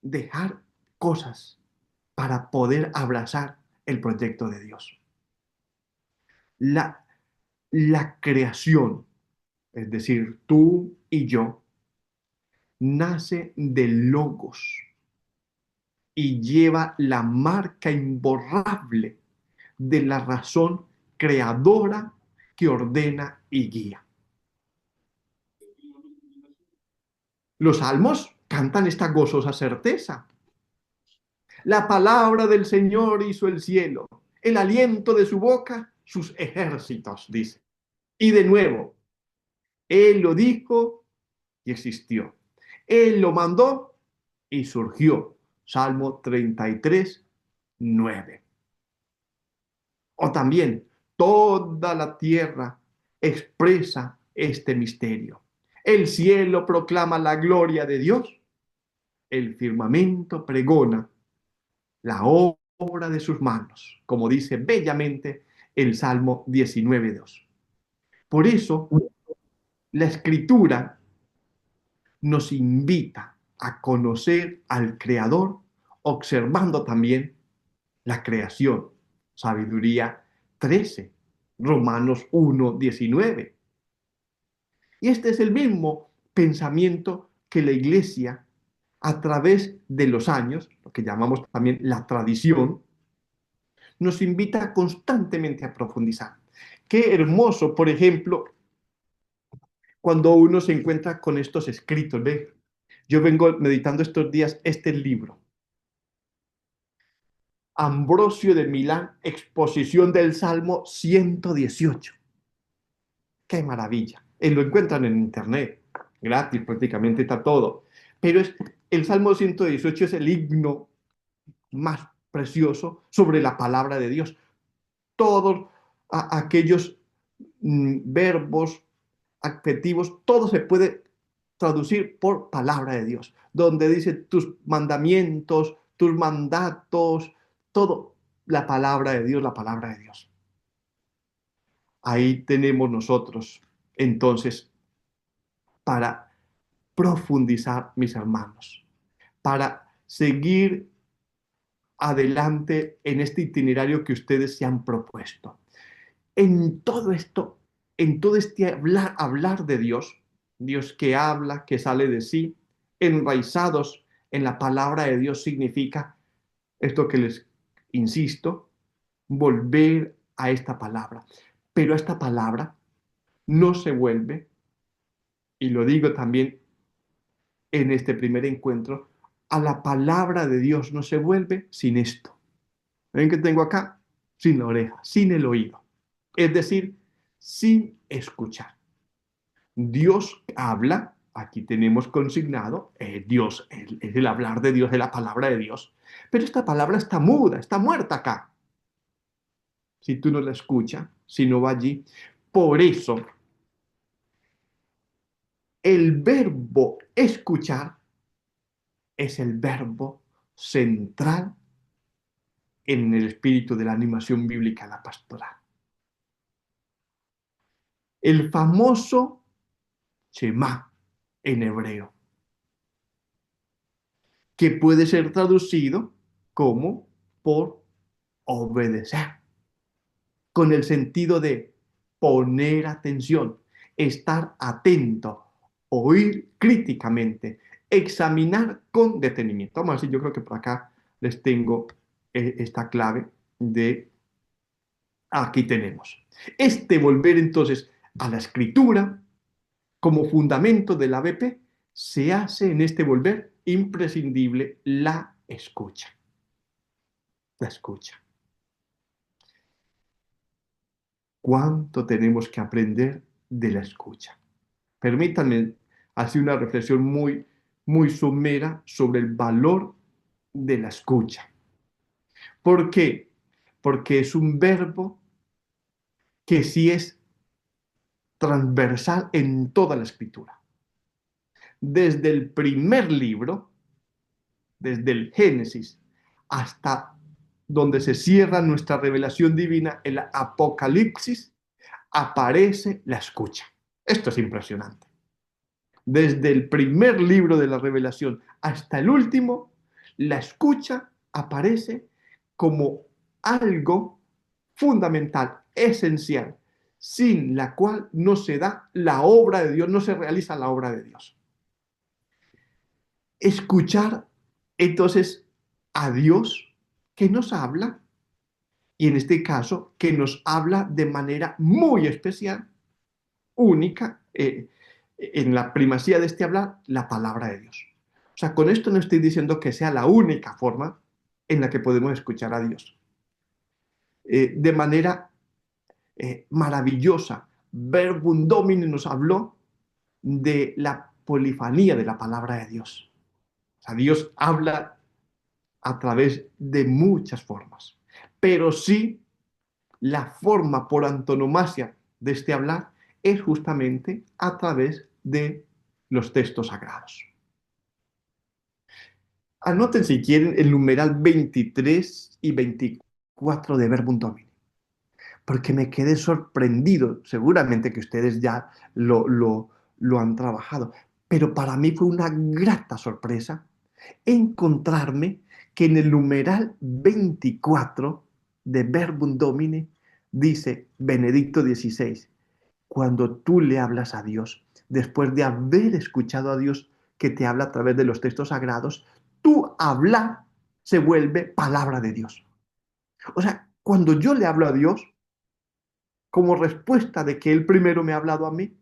Dejar cosas para poder abrazar el proyecto de Dios. La creación, es decir, tú y yo, nace del Logos y lleva la marca imborrable de la razón creadora que ordena y guía. Los salmos cantan esta gozosa certeza. La palabra del Señor hizo el cielo, el aliento de su boca, sus ejércitos, dice. Y de nuevo, Él lo dijo y existió. Él lo mandó y surgió. Salmo 33, 9. O también, toda la tierra expresa este misterio. El cielo proclama la gloria de Dios. El firmamento pregona la obra de sus manos, como dice bellamente el Salmo 19:2. Por eso, la Escritura nos invita a conocer al Creador, observando también la creación. Sabiduría 13, Romanos 1:19. Y este es el mismo pensamiento que la Iglesia, a través de los años, lo que llamamos también la tradición, nos invita constantemente a profundizar. Qué hermoso, por ejemplo, cuando uno se encuentra con estos escritos. ¿Ve? Yo vengo meditando estos días este libro. Ambrosio de Milán, exposición del Salmo 118. ¡Qué maravilla! Lo encuentran en internet, gratis prácticamente, está todo. Pero el Salmo 118 es el himno más precioso sobre la palabra de Dios. Todos aquellos verbos, adjetivos, todo se puede traducir por palabra de Dios, donde dice tus mandamientos, tus mandatos, todo la palabra de Dios, la palabra de Dios. Ahí tenemos nosotros, entonces, para profundizar, mis hermanos, para seguir adelante en este itinerario que ustedes se han propuesto. En todo esto, en todo este hablar de Dios, Dios que habla, que sale de sí, enraizados en la palabra de Dios significa esto que les insisto, volver a esta palabra. Pero esta palabra no se vuelve, y lo digo también en este primer encuentro, a la palabra de Dios no se vuelve sin esto. ¿Ven que tengo acá? Sin la oreja, sin el oído. Es decir, sin escuchar. Dios habla, aquí tenemos consignado, Dios, es el hablar de Dios, es la palabra de Dios, pero esta palabra está muda, está muerta acá. Si tú no la escuchas, si no va allí. Por eso, el verbo escuchar es el verbo central en el espíritu de la animación bíblica, la pastoral. El famoso Shema en hebreo, que puede ser traducido como por obedecer, con el sentido de poner atención, estar atento, oír críticamente, examinar con detenimiento. Vamos a decir, yo creo que por acá les tengo esta clave de aquí tenemos. Este volver entonces a la escritura como fundamento del ABP se hace en este volver imprescindible la escucha. La escucha. ¿Cuánto tenemos que aprender de la escucha? Permítanme hacer una reflexión muy somera sobre el valor de la escucha. ¿Por qué? Porque es un verbo que sí es transversal en toda la escritura. Desde el primer libro, desde el Génesis, hasta donde se cierra nuestra revelación divina, el Apocalipsis, aparece la escucha. Esto es impresionante. Desde el primer libro de la revelación hasta el último, la escucha aparece como algo fundamental, esencial, sin la cual no se da la obra de Dios, no se realiza la obra de Dios. Escuchar entonces a Dios que nos habla, y en este caso que nos habla de manera muy especial, única, en la primacía de este hablar, la palabra de Dios. O sea, con esto no estoy diciendo que sea la única forma en la que podemos escuchar a Dios. De manera maravillosa, Verbum Domini nos habló de la polifanía de la palabra de Dios. O sea, Dios habla a través de muchas formas, pero sí la forma por antonomasia de este hablar es justamente a través de los textos sagrados. Anoten si quieren el numeral 23 y 24 de Verbum Domini, porque me quedé sorprendido. Seguramente que ustedes ya lo han trabajado, pero para mí fue una grata sorpresa encontrarme que en el numeral 24 de Verbum Domini dice Benedicto XVI, cuando tú le hablas a Dios, después de haber escuchado a Dios que te habla a través de los textos sagrados, tu hablar se vuelve palabra de Dios. O sea, cuando yo le hablo a Dios, como respuesta de que Él primero me ha hablado a mí,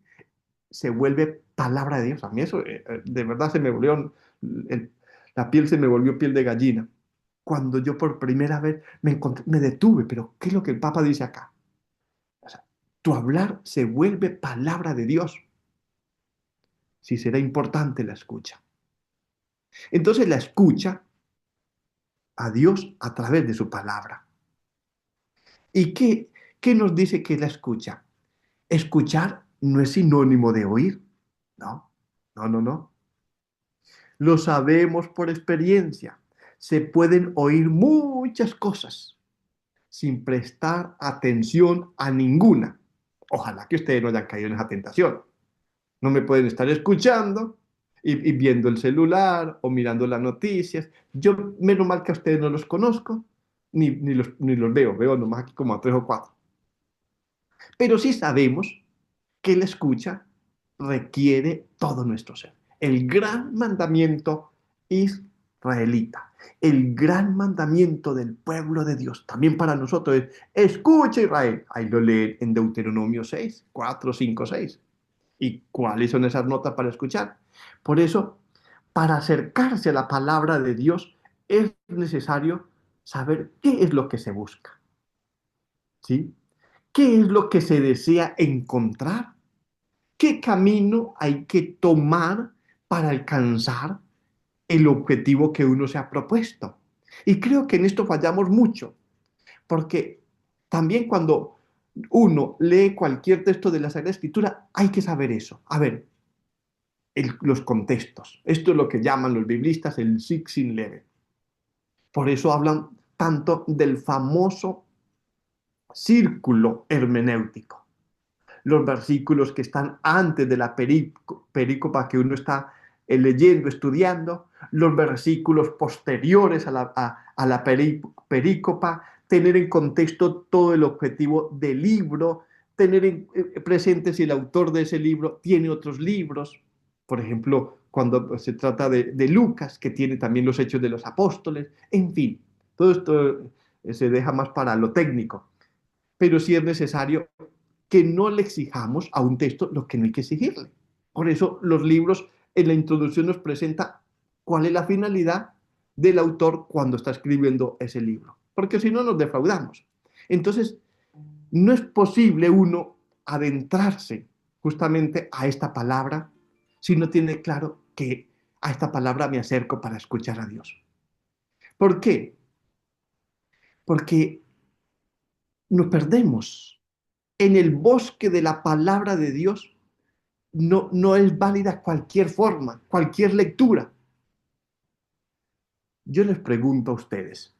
se vuelve palabra de Dios. A mí eso, de verdad, se me volvió, la piel se me volvió piel de gallina. Cuando yo por primera vez me detuve, pero ¿qué es lo que el Papa dice acá? O sea, tu hablar se vuelve palabra de Dios. Sí, será importante la escucha. Entonces la escucha a Dios a través de su palabra. ¿Y qué nos dice que es la escucha? Escuchar no es sinónimo de oír. No, no, no, no. Lo sabemos por experiencia. Se pueden oír muchas cosas sin prestar atención a ninguna. Ojalá que ustedes no hayan caído en esa tentación. No me pueden estar escuchando y viendo el celular o mirando las noticias. Yo, menos mal que a ustedes no los conozco, ni los veo nomás aquí como a 3 o 4. Pero sí sabemos que la escucha requiere todo nuestro ser. El gran mandamiento israelita, el gran mandamiento del pueblo de Dios, también para nosotros es, escucha Israel. Ahí lo leen en Deuteronomio 6, 4, 5, 6. ¿Y cuáles son esas notas para escuchar? Por eso, para acercarse a la palabra de Dios, es necesario saber qué es lo que se busca. ¿Sí? ¿Qué es lo que se desea encontrar? ¿Qué camino hay que tomar para alcanzar el objetivo que uno se ha propuesto? Y creo que en esto fallamos mucho, porque también cuando uno lee cualquier texto de la Sagrada Escritura, hay que saber eso. A ver, los contextos. Esto es lo que llaman los biblistas el Sixin Leve. Por eso hablan tanto del famoso círculo hermenéutico. los versículos que están antes de la perícopa que uno está leyendo, estudiando, los versículos posteriores a la perícopa, tener en contexto todo el objetivo del libro, tener presente si el autor de ese libro tiene otros libros. Por ejemplo, cuando se trata de Lucas, que tiene también los Hechos de los Apóstoles. En fin, todo esto se deja más para lo técnico. Pero sí es necesario que no le exijamos a un texto lo que no hay que exigirle. Por eso los libros en la introducción nos presenta cuál es la finalidad del autor cuando está escribiendo ese libro. Porque si no nos defraudamos. Entonces, no es posible uno adentrarse justamente a esta palabra si no tiene claro que a esta palabra me acerco para escuchar a Dios. ¿Por qué? Porque nos perdemos. En el bosque de la palabra de Dios no es válida cualquier forma, cualquier lectura. Yo les pregunto a ustedes,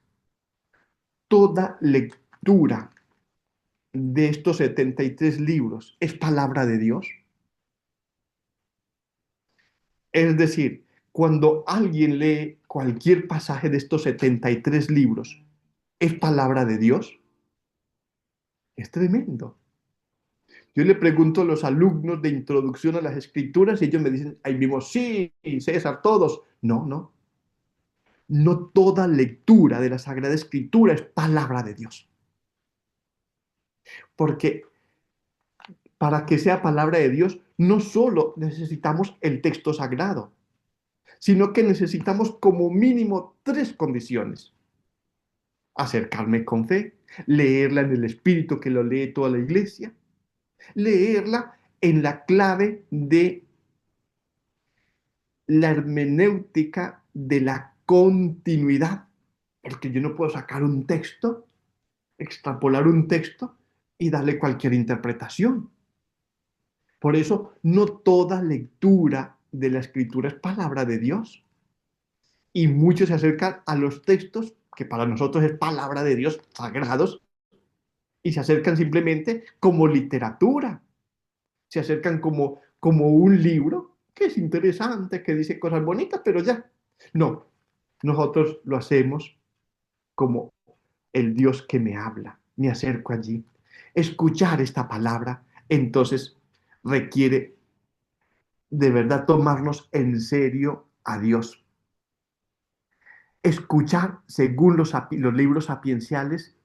¿toda lectura de estos 73 libros es palabra de Dios? Es decir, cuando alguien lee cualquier pasaje de estos 73 libros, ¿es palabra de Dios? Es tremendo. Yo le pregunto a los alumnos de introducción a las escrituras y ellos me dicen, ahí mismo, sí, César, todos. No. No toda lectura de la Sagrada Escritura es palabra de Dios. Porque para que sea palabra de Dios, no solo necesitamos el texto sagrado, sino que necesitamos como mínimo 3 condiciones. Acercarme con fe, leerla en el espíritu que lo lee toda la iglesia, leerla en la clave de la hermenéutica de la continuidad, porque yo no puedo sacar un texto, extrapolar un texto y darle cualquier interpretación. Por eso, no toda lectura de la Escritura es palabra de Dios. Y muchos se acercan a los textos, que para nosotros es palabra de Dios, sagrados, y se acercan simplemente como literatura. Se acercan como un libro, que es interesante, que dice cosas bonitas, pero ya. No, nosotros lo hacemos como el Dios que me habla. Me acerco allí. Escuchar esta palabra, entonces, requiere de verdad tomarnos en serio a Dios. Escuchar, según los libros sapienciales,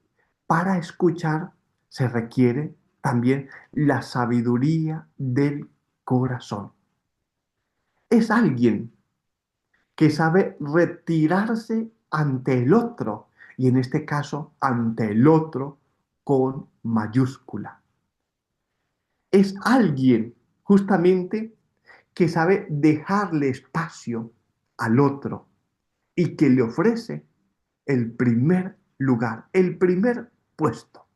para escuchar se requiere también la sabiduría del corazón. Es alguien que sabe retirarse ante el otro, y en este caso ante el otro con mayúscula. Es alguien justamente que sabe dejarle espacio al otro y que le ofrece el primer lugar, el primer puesto.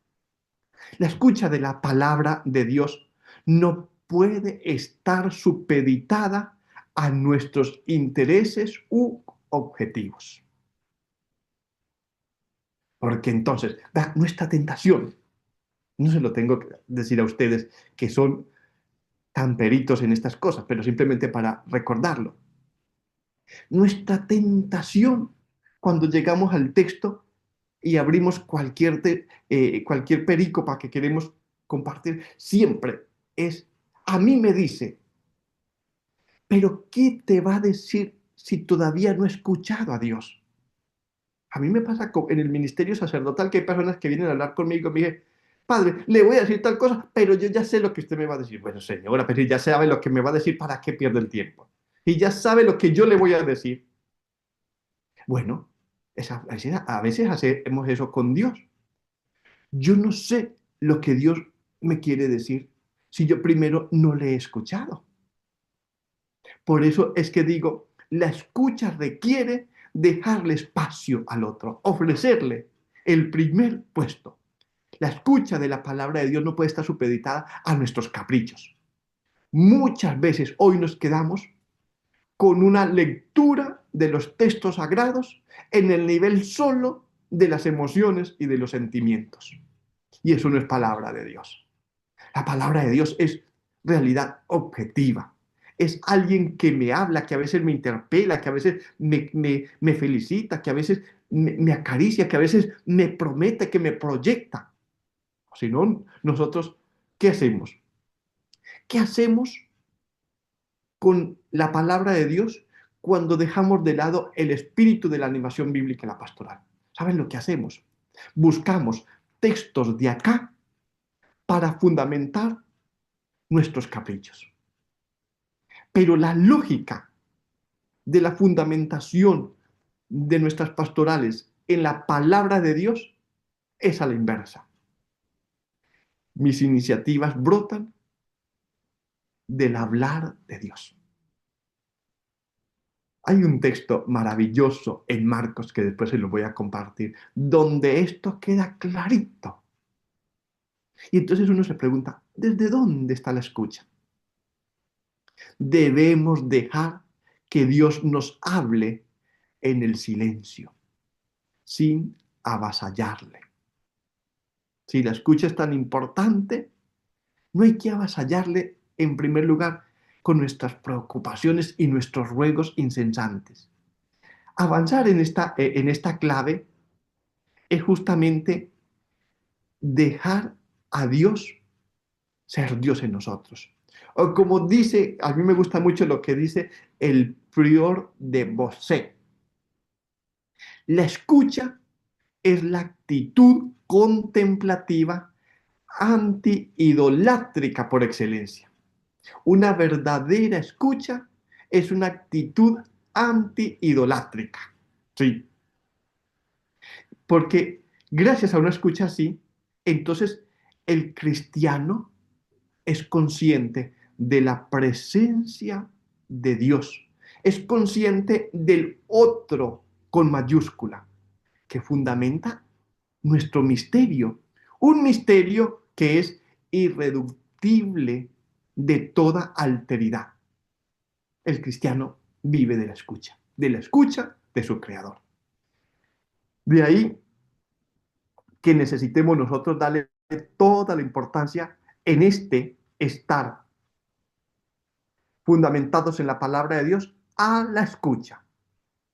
La escucha de la palabra de Dios no puede estar supeditada a nuestros intereses u objetivos. Porque entonces, nuestra tentación, no se lo tengo que decir a ustedes que son tan peritos en estas cosas, pero simplemente para recordarlo. Nuestra tentación cuando llegamos al texto y abrimos cualquier perícopa que queremos compartir, siempre es, a mí me dice, pero ¿qué te va a decir si todavía no he escuchado a Dios? A mí me pasa en el ministerio sacerdotal que hay personas que vienen a hablar conmigo y me dicen, padre, le voy a decir tal cosa, pero yo ya sé lo que usted me va a decir. Bueno, señora, pero ya sabe lo que me va a decir, ¿para qué pierde el tiempo? Y ya sabe lo que yo le voy a decir. Bueno, a veces hacemos eso con Dios. Yo no sé lo que Dios me quiere decir si yo primero no le he escuchado. Por eso es que digo, la escucha requiere dejarle espacio al otro, ofrecerle el primer puesto. La escucha de la palabra de Dios no puede estar supeditada a nuestros caprichos. Muchas veces hoy nos quedamos con una lectura de los textos sagrados en el nivel solo de las emociones y de los sentimientos. Y eso no es palabra de Dios. La palabra de Dios es realidad objetiva. Es alguien que me habla, que a veces me interpela, que a veces me felicita, que a veces me acaricia, que a veces me promete, que me proyecta. Si no, nosotros, ¿qué hacemos? ¿Qué hacemos con la palabra de Dios cuando dejamos de lado el espíritu de la animación bíblica y la pastoral? ¿Saben lo que hacemos? Buscamos textos de acá para fundamentar nuestros caprichos. Pero la lógica de la fundamentación de nuestras pastorales en la palabra de Dios es a la inversa. Mis iniciativas brotan del hablar de Dios. Hay un texto maravilloso en Marcos que después se lo voy a compartir, donde esto queda clarito. Y entonces uno se pregunta, ¿desde dónde está la escucha? Debemos dejar que Dios nos hable en el silencio, sin avasallarle. Si la escucha es tan importante, no hay que avasallarle en primer lugar con nuestras preocupaciones y nuestros ruegos incesantes. Avanzar en esta clave es justamente dejar a Dios ser Dios en nosotros. O como dice, a mí me gusta mucho lo que dice el prior de Bosé. La escucha es la actitud contemplativa anti-idolátrica por excelencia. Una verdadera escucha es una actitud anti-idolátrica. Sí. Porque gracias a una escucha así, entonces el cristiano es consciente de la presencia de Dios. Es consciente del otro con mayúscula, que fundamenta nuestro misterio. Un misterio que es irreductible de toda alteridad. El cristiano vive de la escucha de su Creador. De ahí que necesitemos nosotros darle toda la importancia en este estar fundamentados en la palabra de Dios a la escucha.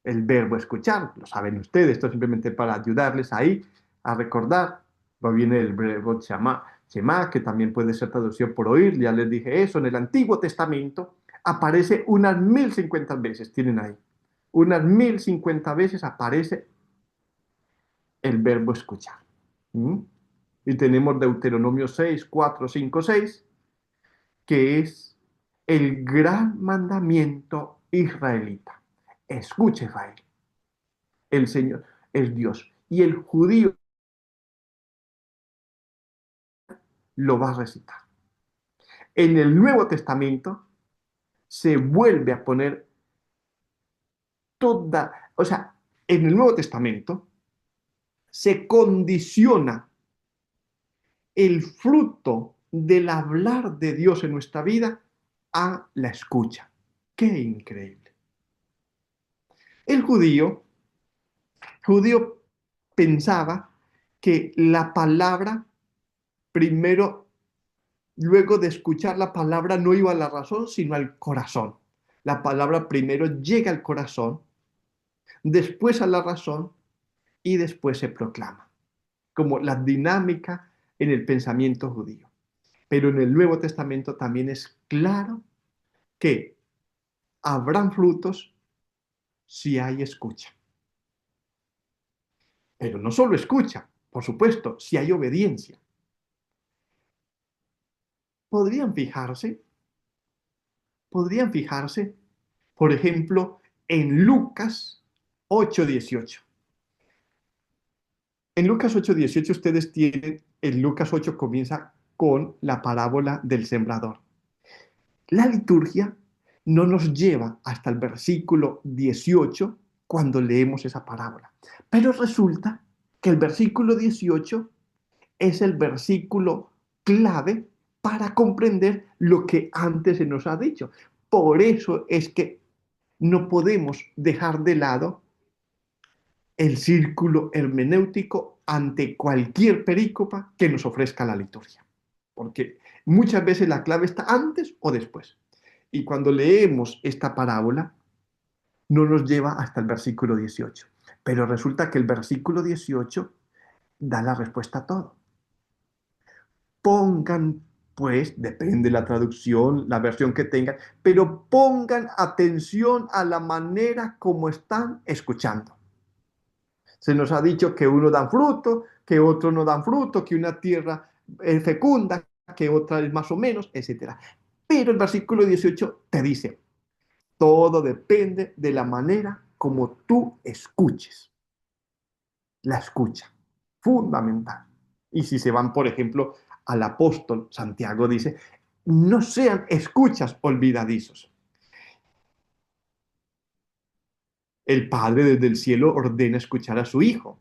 El verbo escuchar, lo saben ustedes, esto es simplemente para ayudarles ahí a recordar. Viene el verbo shema, que también puede ser traducido por oír, ya les dije eso, en el Antiguo Testamento aparece unas 1050 veces, tienen ahí, unas 1050 veces aparece el verbo escuchar. Y tenemos Deuteronomio 6, 4, 5, 6, que es el gran mandamiento israelita. Escuche, Israel. El Señor es Dios. Y el judío lo va a recitar. En el Nuevo Testamento se vuelve a poner en el Nuevo Testamento se condiciona el fruto del hablar de Dios en nuestra vida a la escucha. ¡Qué increíble! El judío pensaba que la palabra, primero, luego de escuchar la palabra, no iba a la razón, sino al corazón. La palabra primero llega al corazón, después a la razón y después se proclama, como la dinámica en el pensamiento judío. Pero en el Nuevo Testamento también es claro que habrán frutos si hay escucha. Pero no solo escucha, por supuesto, si hay obediencia. Podrían fijarse, por ejemplo, en Lucas 8:18. En Lucas 8:18 ustedes tienen, en Lucas 8 comienza con la parábola del sembrador. La liturgia no nos lleva hasta el versículo 18 cuando leemos esa parábola. Pero resulta que el versículo 18 es el versículo clave para comprender lo que antes se nos ha dicho. Por eso es que no podemos dejar de lado el círculo hermenéutico ante cualquier perícopa que nos ofrezca la liturgia. Porque Muchas veces la clave está antes o después. Y cuando leemos esta parábola, no nos lleva hasta el versículo 18. Pero resulta que el versículo 18 da la respuesta a todo. Pongan, pues, depende de la traducción, la versión que tengan, pero pongan atención a la manera como están escuchando. Se nos ha dicho que uno dan fruto, que otros no dan fruto, que una tierra es fecunda, que otra es más o menos, etc. Pero el versículo 18 te dice, todo depende de la manera como tú escuches. La escucha, fundamental. Y si se van, por ejemplo, al apóstol Santiago, dice, no sean escuchas olvidadizos. El Padre desde el cielo ordena escuchar a su Hijo.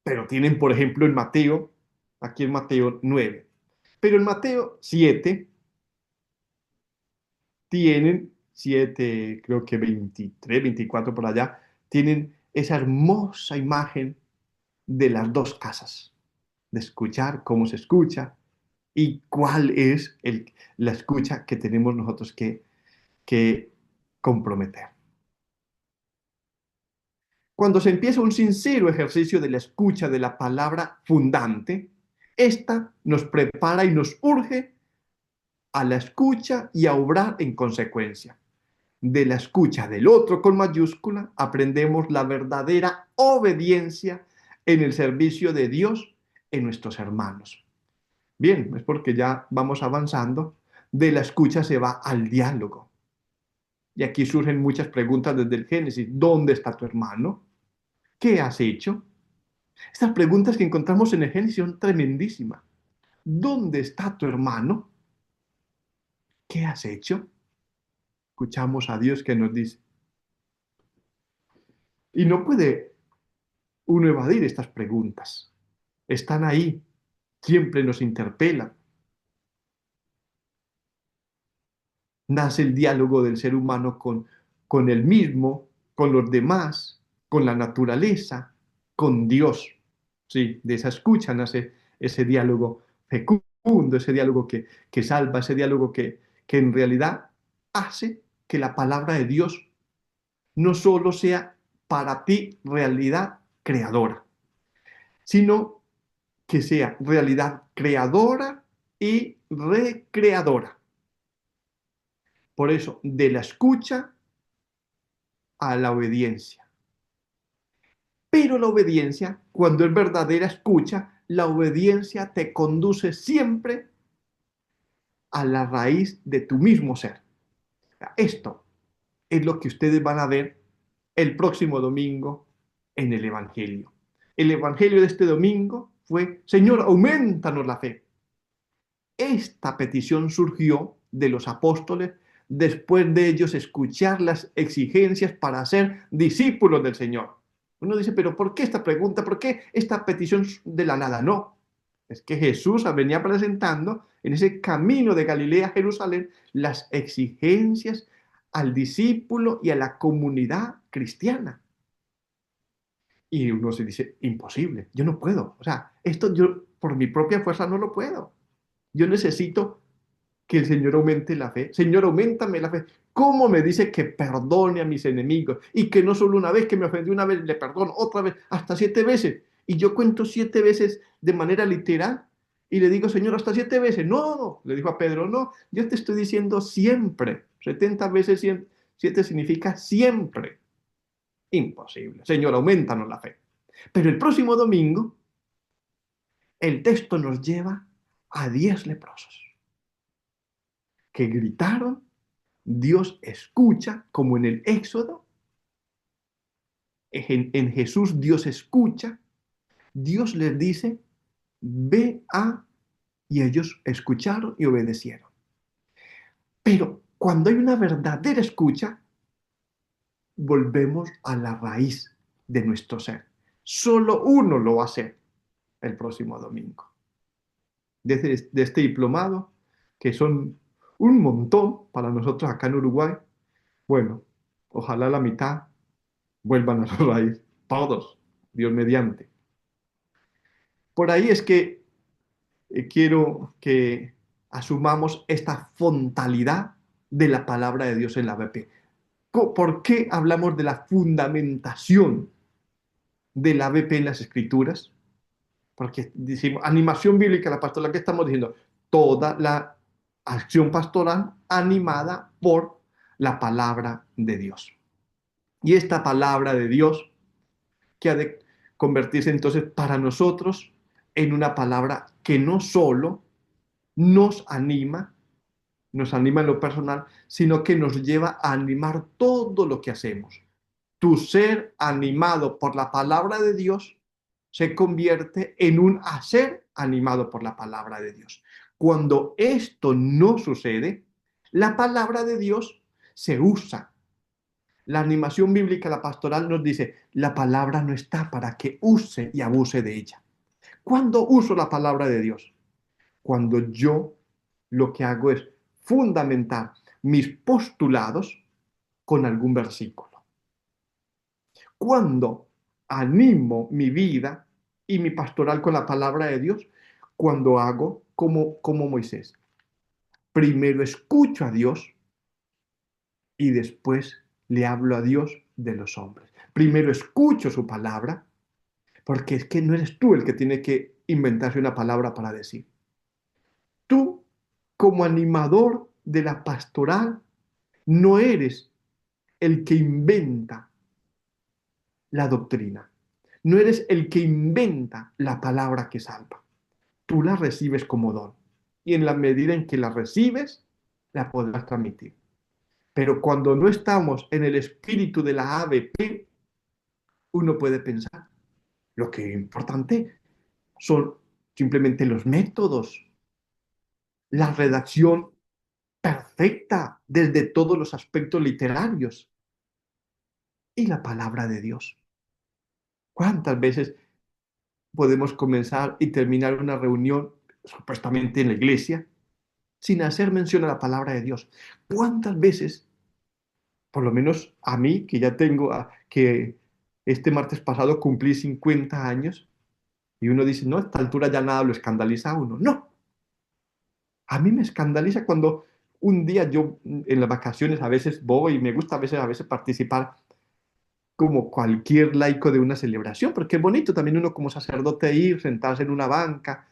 Pero tienen, por ejemplo, en Mateo, aquí en Mateo 9, pero en Mateo 7 tienen 7, creo que 23, 24 por allá, tienen esa hermosa imagen de las dos casas, de escuchar cómo se escucha y cuál es la escucha que tenemos nosotros que comprometer. Cuando se empieza un sincero ejercicio de la escucha de la palabra fundante, esta nos prepara y nos urge a la escucha y a obrar en consecuencia. De la escucha del otro con mayúscula aprendemos la verdadera obediencia en el servicio de Dios en nuestros hermanos. Bien, es porque ya vamos avanzando. De la escucha se va al diálogo. Y aquí surgen muchas preguntas desde el Génesis. ¿Dónde está tu hermano? ¿Qué has hecho? Estas preguntas que encontramos en el Génesis son tremendísimas. ¿Dónde está tu hermano? ¿Qué has hecho? Escuchamos a Dios que nos dice. Y no puede uno evadir estas preguntas. Están ahí, siempre nos interpelan. Nace el diálogo del ser humano con él mismo, con los demás, con la naturaleza, con Dios. Sí, de esa escucha nace ese diálogo fecundo, ese diálogo que salva, ese diálogo que en realidad hace que la palabra de Dios no solo sea para ti realidad creadora, sino que sea realidad creadora y recreadora. Por eso, de la escucha a la obediencia. Pero la obediencia, cuando es verdadera escucha, la obediencia te conduce siempre a la raíz de tu mismo ser. Esto es lo que ustedes van a ver el próximo domingo en el Evangelio. El Evangelio de este domingo fue, Señor, aumentanos la fe. Esta petición surgió de los apóstoles después de ellos escuchar las exigencias para ser discípulos del Señor. Uno dice, pero ¿por qué esta pregunta? ¿Por qué esta petición de la nada? No, es que Jesús venía presentando en ese camino de Galilea a Jerusalén las exigencias al discípulo y a la comunidad cristiana. Y uno se dice, imposible, yo no puedo. O sea, esto yo por mi propia fuerza no lo puedo. Yo necesito que el Señor aumente la fe. Señor, aumentame la fe. ¿Cómo me dice que perdone a mis enemigos? Y que no solo una vez, que me ofendió una vez, le perdono otra vez, hasta 7 veces. Y yo cuento 7 veces de manera literal. Y le digo, Señor, hasta 7 veces. No, le dijo a Pedro, no, yo te estoy diciendo siempre. 70 veces 7 significa siempre. Imposible. Señor, aumentanos la fe. Pero el próximo domingo, el texto nos lleva a 10 leprosos que gritaron, Dios escucha, como en el Éxodo. En Jesús Dios escucha. Dios les dice, ve a, y ellos escucharon y obedecieron. Pero cuando hay una verdadera escucha, volvemos a la raíz de nuestro ser. Solo uno lo va a hacer el próximo domingo. De este diplomado, que son un montón para nosotros acá en Uruguay, bueno, ojalá la mitad vuelvan a la raíz, todos, Dios mediante. Por ahí es que quiero que asumamos esta frontalidad de la palabra de Dios en la ABP. ¿Por qué hablamos de la fundamentación de la ABP en las Escrituras? Porque decimos, animación bíblica, la pastoral, ¿qué estamos diciendo? Toda la acción pastoral animada por la palabra de Dios. Y esta palabra de Dios que ha de convertirse entonces para nosotros en una palabra que no solo nos anima en lo personal, sino que nos lleva a animar todo lo que hacemos. Tu ser animado por la palabra de Dios se convierte en un hacer animado por la palabra de Dios. Cuando esto no sucede, la palabra de Dios se usa. La animación bíblica, la pastoral nos dice, la palabra no está para que use y abuse de ella. ¿Cuándo uso la palabra de Dios? Cuando yo lo que hago es fundamentar mis postulados con algún versículo. Cuando animo mi vida y mi pastoral con la palabra de Dios, cuando hago como Moisés. Primero escucho a Dios y después le hablo a Dios de los hombres. Primero escucho su palabra, porque es que no eres tú el que tiene que inventarse una palabra para decir. Tú, como animador de la pastoral, no eres el que inventa la doctrina. No eres el que inventa la palabra que salva. Tú la recibes como don. Y en la medida en que la recibes, la podrás transmitir. Pero cuando no estamos en el espíritu de la ABP, uno puede pensar, lo que es importante son simplemente los métodos, la redacción perfecta desde todos los aspectos literarios y la palabra de Dios. ¿Cuántas veces podemos comenzar y terminar una reunión, supuestamente en la iglesia, sin hacer mención a la palabra de Dios? ¿Cuántas veces, por lo menos a mí, que ya que este martes pasado cumplí 50 años, y uno dice, no, a esta altura ya nada lo escandaliza a uno? No, a mí me escandaliza cuando un día yo en las vacaciones a veces voy y me gusta a veces participar como cualquier laico de una celebración, porque es bonito también uno como sacerdote ir, sentarse en una banca,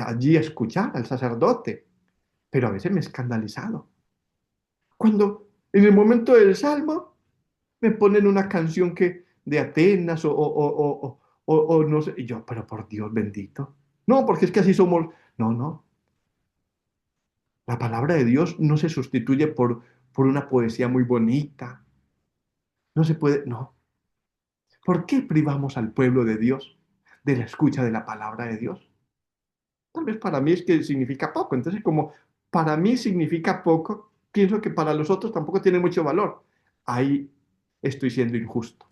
allí a escuchar al sacerdote, pero a veces me he escandalizado. Cuando en el momento del salmo me ponen una canción que de Atenas o no sé, y yo, pero por Dios bendito. No, porque es que así somos. No, no. La palabra de Dios no se sustituye por una poesía muy bonita. No se puede, no. ¿Por qué privamos al pueblo de Dios de la escucha de la palabra de Dios? Tal vez para mí es que significa poco. Entonces, como para mí significa poco, pienso que para los otros tampoco tiene mucho valor. Ahí estoy siendo injusto.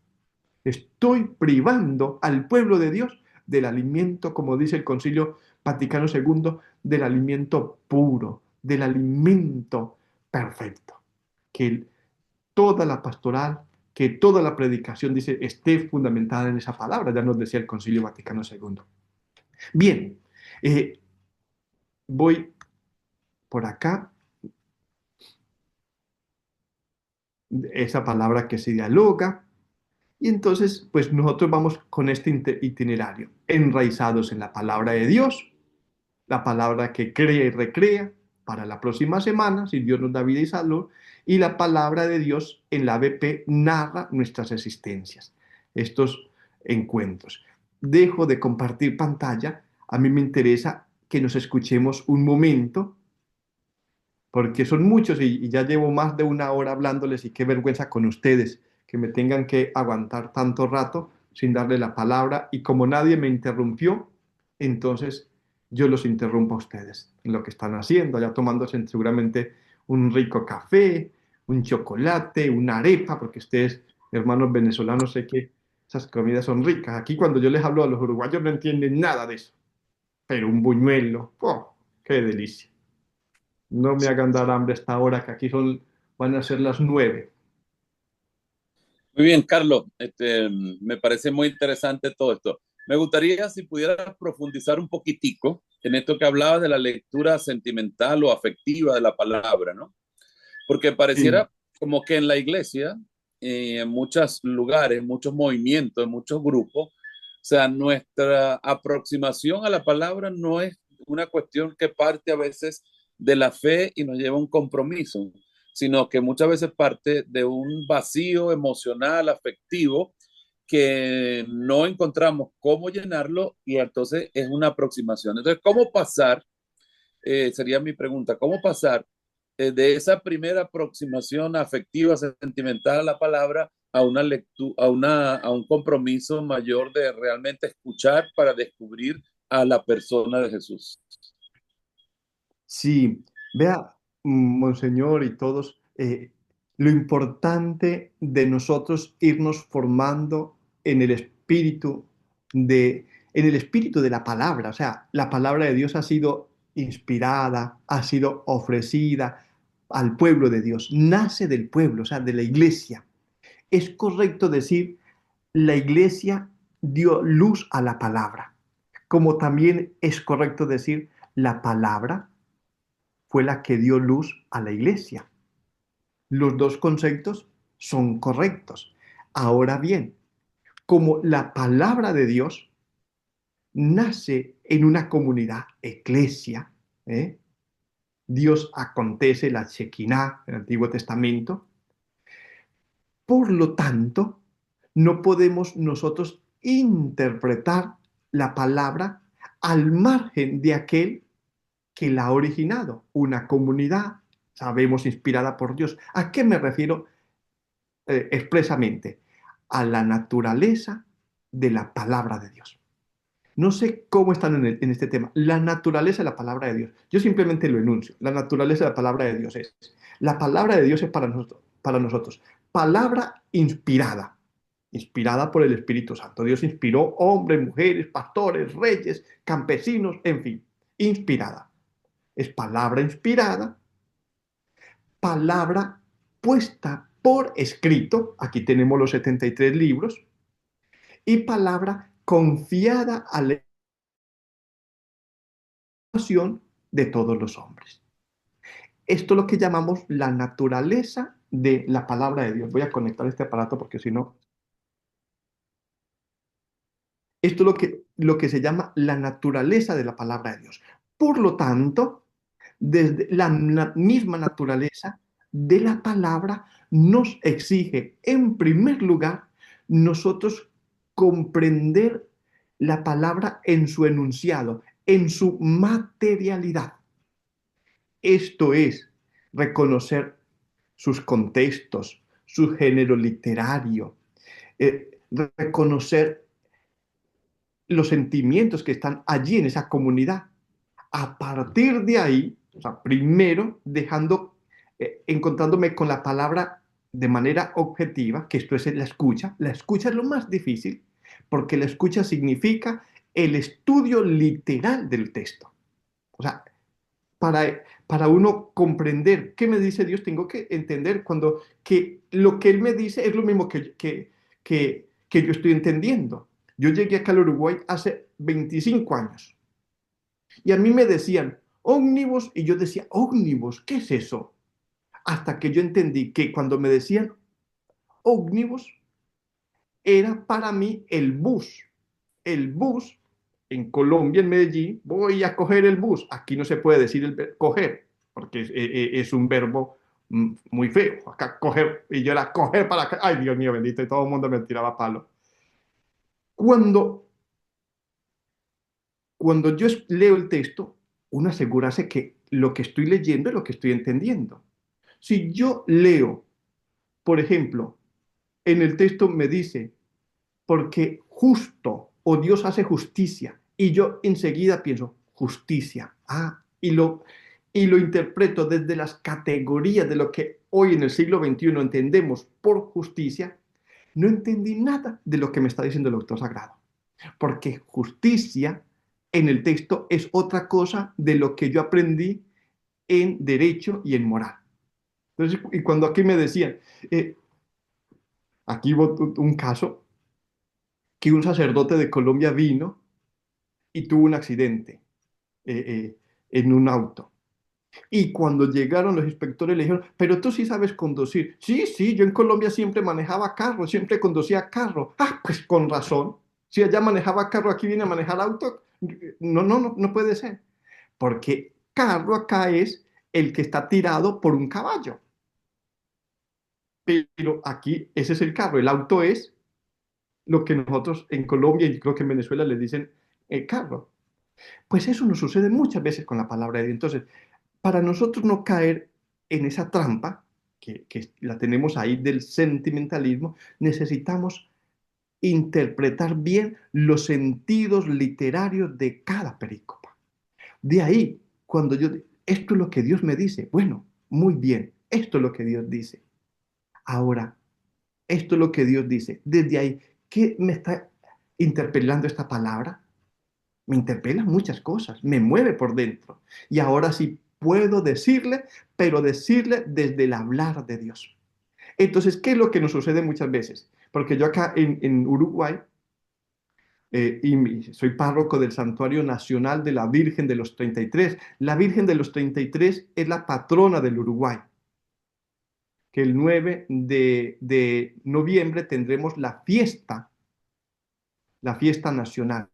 Estoy privando al pueblo de Dios del alimento, como dice el Concilio Vaticano II, del alimento puro, del alimento perfecto. Que toda la pastoral, que toda la predicación, dice, esté fundamentada en esa palabra, ya nos decía el Concilio Vaticano II. Bien, voy por acá, esa palabra que se dialoga, y entonces, pues nosotros vamos con este itinerario, enraizados en la palabra de Dios, la palabra que crea y recrea para la próxima semana, si Dios nos da vida y salud, y la palabra de Dios en la ABP narra nuestras existencias, estos encuentros. Dejo de compartir pantalla, a mí me interesa que nos escuchemos un momento, porque son muchos y ya llevo más de una hora hablándoles y qué vergüenza con ustedes, que me tengan que aguantar tanto rato sin darle la palabra y como nadie me interrumpió, entonces yo los interrumpo a ustedes en lo que están haciendo, ya tomándose seguramente un rico café, un chocolate, una arepa, porque ustedes, hermanos venezolanos, sé que esas comidas son ricas. Aquí cuando yo les hablo a los uruguayos no entienden nada de eso, pero un buñuelo, ¡oh, qué delicia! No me hagan dar hambre a esta hora, que aquí van a ser las 9. Muy bien, Carlos. Me parece muy interesante todo esto. Me gustaría si pudieras profundizar un poquitico en esto que hablaba de la lectura sentimental o afectiva de la palabra, ¿no? Porque Sí. pareciera como que en la iglesia, en muchos lugares, en muchos movimientos, en muchos grupos, o sea, nuestra aproximación a la palabra no es una cuestión que parte a veces de la fe y nos lleva a un compromiso, sino que muchas veces parte de un vacío emocional, afectivo, que no encontramos cómo llenarlo y entonces es una aproximación. Entonces, ¿cómo pasar? Sería mi pregunta, ¿cómo pasar de esa primera aproximación afectiva, sentimental a la palabra a una lectura, a un compromiso mayor de realmente escuchar para descubrir a la persona de Jesús? Sí, vea, monseñor y todos, lo importante de nosotros irnos formando en el espíritu en el espíritu de la palabra. O sea, la palabra de Dios ha sido inspirada, ha sido ofrecida al pueblo de Dios, nace del pueblo, o sea, de la iglesia. Es correcto decir, la iglesia dio luz a la palabra, como también es correcto decir, la palabra fue la que dio luz a la iglesia. Los dos conceptos son correctos. Ahora bien, como la palabra de Dios nace en una comunidad, eclesia, ¿eh? Dios acontece la Shekinah en el Antiguo Testamento, por lo tanto, no podemos nosotros interpretar la palabra al margen de aquel que la ha originado, una comunidad, sabemos, inspirada por Dios. ¿A qué me refiero expresamente? A la naturaleza de la palabra de Dios. No sé cómo están en este tema. La naturaleza de la palabra de Dios. Yo simplemente lo enuncio. La naturaleza de la palabra de Dios es. La palabra de Dios es para nosotros. Para nosotros. Palabra inspirada. Inspirada por el Espíritu Santo. Dios inspiró hombres, mujeres, pastores, reyes, campesinos, en fin. Inspirada. Es palabra inspirada, palabra puesta por escrito, aquí tenemos los 73 libros, y palabra confiada a la emoción de todos los hombres. Esto es lo que llamamos la naturaleza de la palabra de Dios. Voy a conectar este aparato porque si no... Esto es lo que se llama la naturaleza de la palabra de Dios. Por lo tanto, desde la misma naturaleza de la palabra nos exige, en primer lugar, nosotros comprender la palabra en su enunciado, en su materialidad. Esto es reconocer sus contextos, su género literario, reconocer los sentimientos que están allí en esa comunidad. A partir de ahí, o sea, primero encontrándome con la palabra de manera objetiva, que esto es la escucha. La escucha es lo más difícil, porque la escucha significa el estudio literal del texto. O sea, para uno comprender qué me dice Dios, tengo que entender que lo que Él me dice es lo mismo que yo estoy entendiendo. Yo llegué acá al Uruguay hace 25 años. Y a mí me decían, ómnibus, y yo decía, ómnibus, ¿qué es eso? Hasta que yo entendí que cuando me decían ómnibus, era para mí el bus. El bus, en Colombia, en Medellín, voy a coger el bus. Aquí no se puede decir coger, porque es un verbo muy feo. Acá coger, y yo era coger para acá. Ay, Dios mío, bendito, y todo el mundo me tiraba palo. Cuando, cuando yo leo el texto, uno asegurase que lo que estoy leyendo es lo que estoy entendiendo. Si yo leo, por ejemplo, en el texto me dice, porque justo o Dios hace justicia, y yo enseguida pienso, justicia, y lo interpreto desde las categorías de lo que hoy en el siglo XXI entendemos por justicia, no entendí nada de lo que me está diciendo el autor sagrado, porque justicia en el texto es otra cosa de lo que yo aprendí en derecho y en moral. Entonces, y cuando aquí me decían, aquí hubo un caso que un sacerdote de Colombia vino y tuvo un accidente. en un auto. Y cuando llegaron los inspectores le dijeron, pero tú sí sabes conducir. Sí, sí, yo en Colombia siempre manejaba carro, siempre conducía carro. Ah, pues con razón. Si allá manejaba carro, aquí viene a manejar auto. No, no, no, no puede ser. Porque carro acá es el que está tirado por un caballo. Pero aquí ese es el carro. El auto es lo que nosotros en Colombia y creo que en Venezuela le dicen el carro. Pues eso nos sucede muchas veces con la palabra de Dios. Entonces, para nosotros no caer en esa trampa, que la tenemos ahí del sentimentalismo, necesitamos interpretar bien los sentidos literarios de cada perícopa. De ahí, cuando yo, esto es lo que Dios me dice, bueno, muy bien, esto es lo que Dios dice. Ahora, esto es lo que Dios dice. Desde ahí, ¿qué me está interpelando esta palabra? Me interpela muchas cosas, me mueve por dentro. Y ahora sí puedo decirle, pero decirle desde el hablar de Dios. Entonces, ¿qué es lo que nos sucede muchas veces? Porque yo acá en Uruguay, soy párroco del Santuario Nacional de la Virgen de los 33. La Virgen de los 33 es la patrona del Uruguay, que el 9 de noviembre tendremos la fiesta nacional.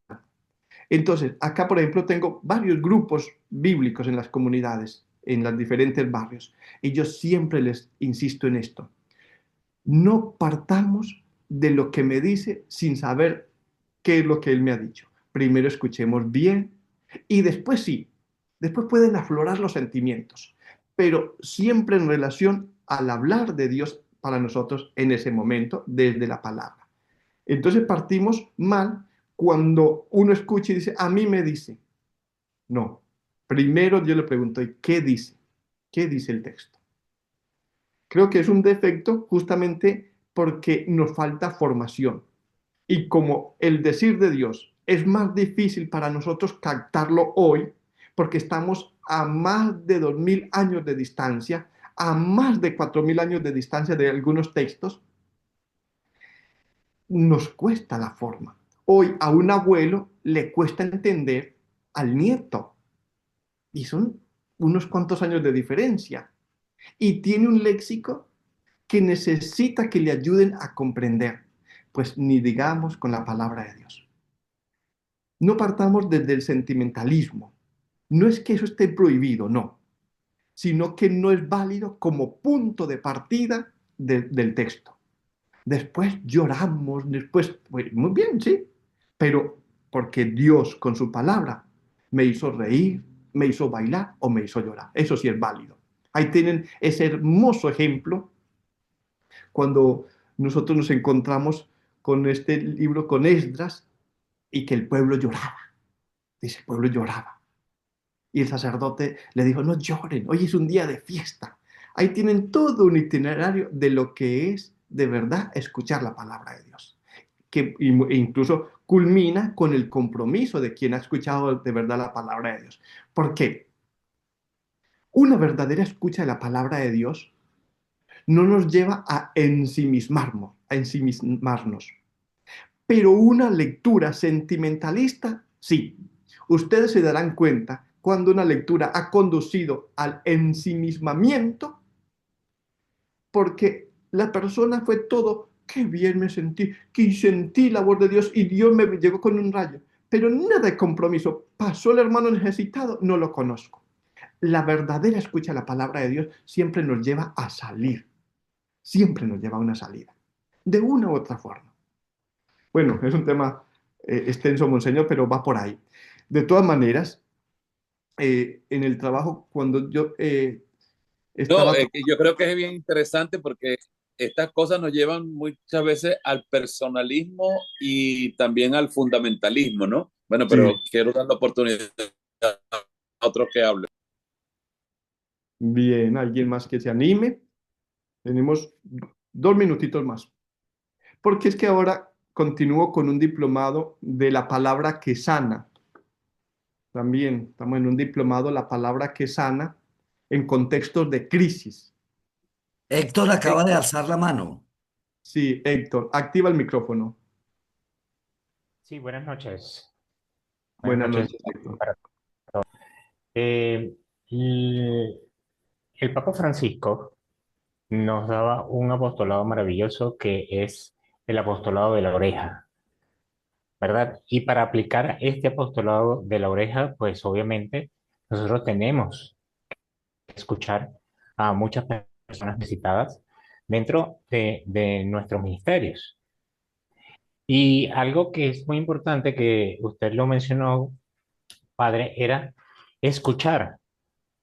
Entonces, acá, por ejemplo, tengo varios grupos bíblicos en las comunidades, en los diferentes barrios, y yo siempre les insisto en esto. No partamos de lo que me dice sin saber qué es lo que él me ha dicho. Primero escuchemos bien y después sí, después pueden aflorar los sentimientos, pero siempre en relación al hablar de Dios para nosotros en ese momento desde la palabra. Entonces partimos mal cuando uno escucha y dice, a mí me dice. No. Primero yo le pregunto, ¿y qué dice? ¿Qué dice el texto? Creo que es un defecto justamente porque nos falta formación. Y como el decir de Dios es más difícil para nosotros captarlo hoy, porque estamos a más de 2000 años de distancia, a más de 4000 años de distancia de algunos textos, nos cuesta la forma. Hoy a un abuelo le cuesta entender al nieto, y son unos cuantos años de diferencia, y tiene un léxico que necesita que le ayuden a comprender, pues ni digamos con la palabra de Dios. No partamos desde el sentimentalismo, no es que eso esté prohibido, no, sino que no es válido como punto de partida del texto. Después lloramos, después, pues, muy bien, sí, pero porque Dios con su palabra me hizo reír, me hizo bailar o me hizo llorar. Eso sí es válido. Ahí tienen ese hermoso ejemplo cuando nosotros nos encontramos con este libro, con Esdras, y que el pueblo lloraba. Dice, el pueblo lloraba. Y el sacerdote le dijo, no lloren, hoy es un día de fiesta. Ahí tienen todo un itinerario de lo que es de verdad escuchar la palabra de Dios, que incluso culmina con el compromiso de quien ha escuchado de verdad la palabra de Dios. ¿Por qué? Una verdadera escucha de la palabra de Dios no nos lleva a ensimismarnos. Pero una lectura sentimentalista, sí. Ustedes se darán cuenta cuando una lectura ha conducido al ensimismamiento, porque la persona fue todo, qué bien me sentí, que sentí la voz de Dios y Dios me llegó con un rayo. Pero nada de compromiso. Pasó el hermano necesitado, no lo conozco. La verdadera escucha de la palabra de Dios siempre nos lleva a salir, siempre nos lleva a una salida, de una u otra forma. Bueno, es un tema extenso, monseñor, pero va por ahí. De todas maneras, en el trabajo, cuando yo No, estaba... que yo creo que es bien interesante porque estas cosas nos llevan muchas veces al personalismo y también al fundamentalismo, ¿no? Bueno, Sí, pero quiero dar la oportunidad a otros que hablen. bien, alguien más que se anime. Tenemos 2 minutitos más. Porque es que ahora continúo con un diplomado de la palabra que sana. También estamos en un diplomado, la palabra que sana, en contextos de crisis. Héctor acaba de alzar la mano. Sí, Héctor, activa el micrófono. Sí, buenas noches. Buenas Buenas noches noches, Héctor. para todos. Eh, el, el Papa Francisco nos daba un apostolado maravilloso que es el apostolado de la oreja, ¿verdad? Y para aplicar este apostolado de la oreja, pues obviamente nosotros tenemos que escuchar a muchas personas necesitadas dentro de nuestros ministerios. Y algo que es muy importante que usted lo mencionó, padre, era escuchar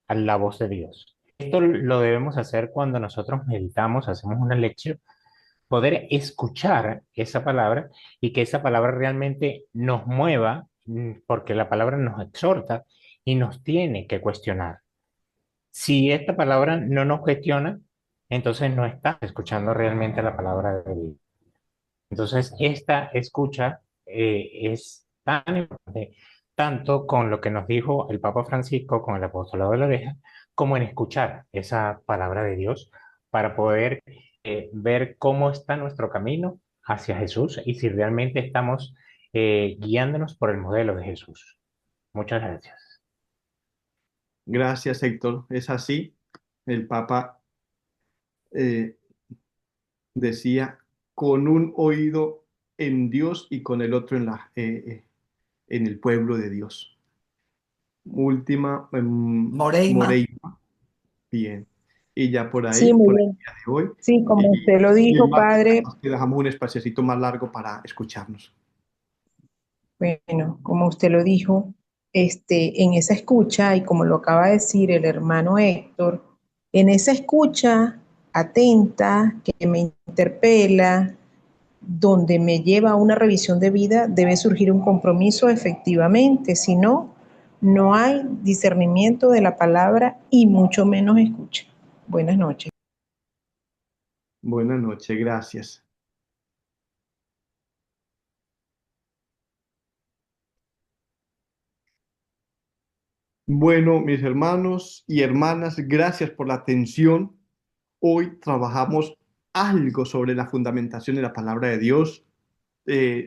a la voz de Dios. Esto lo debemos hacer cuando nosotros meditamos, hacemos una lección, poder escuchar esa palabra y que esa palabra realmente nos mueva, porque la palabra nos exhorta y nos tiene que cuestionar. Si esta palabra no nos cuestiona, entonces no está escuchando realmente la palabra de Dios. Entonces, esta escucha es tan importante, tanto con lo que nos dijo el Papa Francisco con el apostolado de la oreja, como en escuchar esa palabra de Dios para poder ver cómo está nuestro camino hacia Jesús y si realmente estamos guiándonos por el modelo de Jesús. Muchas gracias. Gracias, Héctor. Es así. El Papa eh, decía, con un oído en Dios y con el otro en el pueblo de Dios. Última, Moreima. Moreira. Bien. Y ya Sí, por muy el bien. día de hoy. Sí, como Y, usted lo y el dijo, martes padre, que dejamos un espaciocito más largo para escucharnos. bueno, como usted lo dijo, en esa escucha, y como lo acaba de decir el hermano Héctor, en esa escucha atenta, que me interpela, donde me lleva a una revisión de vida, debe surgir un compromiso efectivamente, si no, no hay discernimiento de la palabra y mucho menos escucha. Buenas noches. Buenas noches, gracias. Bueno, mis hermanos y hermanas, gracias por la atención. Hoy trabajamos algo sobre la fundamentación de la palabra de Dios.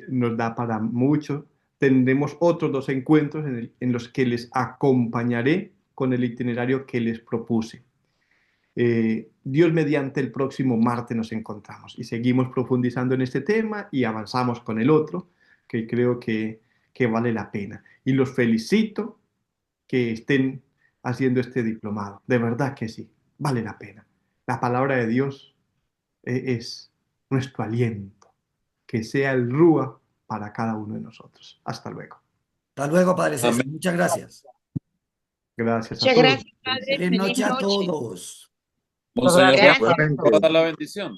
Nos da para mucho. Tendremos otros dos encuentros en los que les acompañaré con el itinerario que les propuse. Dios mediante el próximo martes nos encontramos y seguimos profundizando en este tema y avanzamos con el otro, que creo que vale la pena. Y los felicito que estén haciendo este diplomado. De verdad que sí, vale la pena. La palabra de Dios es nuestro aliento. Que sea el Rúa para cada uno de nosotros. Hasta luego. Hasta luego, Padre César. Amén. Muchas gracias. Gracias a Muchas todos. gracias, padre. Feliz Feliz noche a noche. todos. Monseñor, Gracias. Igualmente. ¿puedo dar la bendición?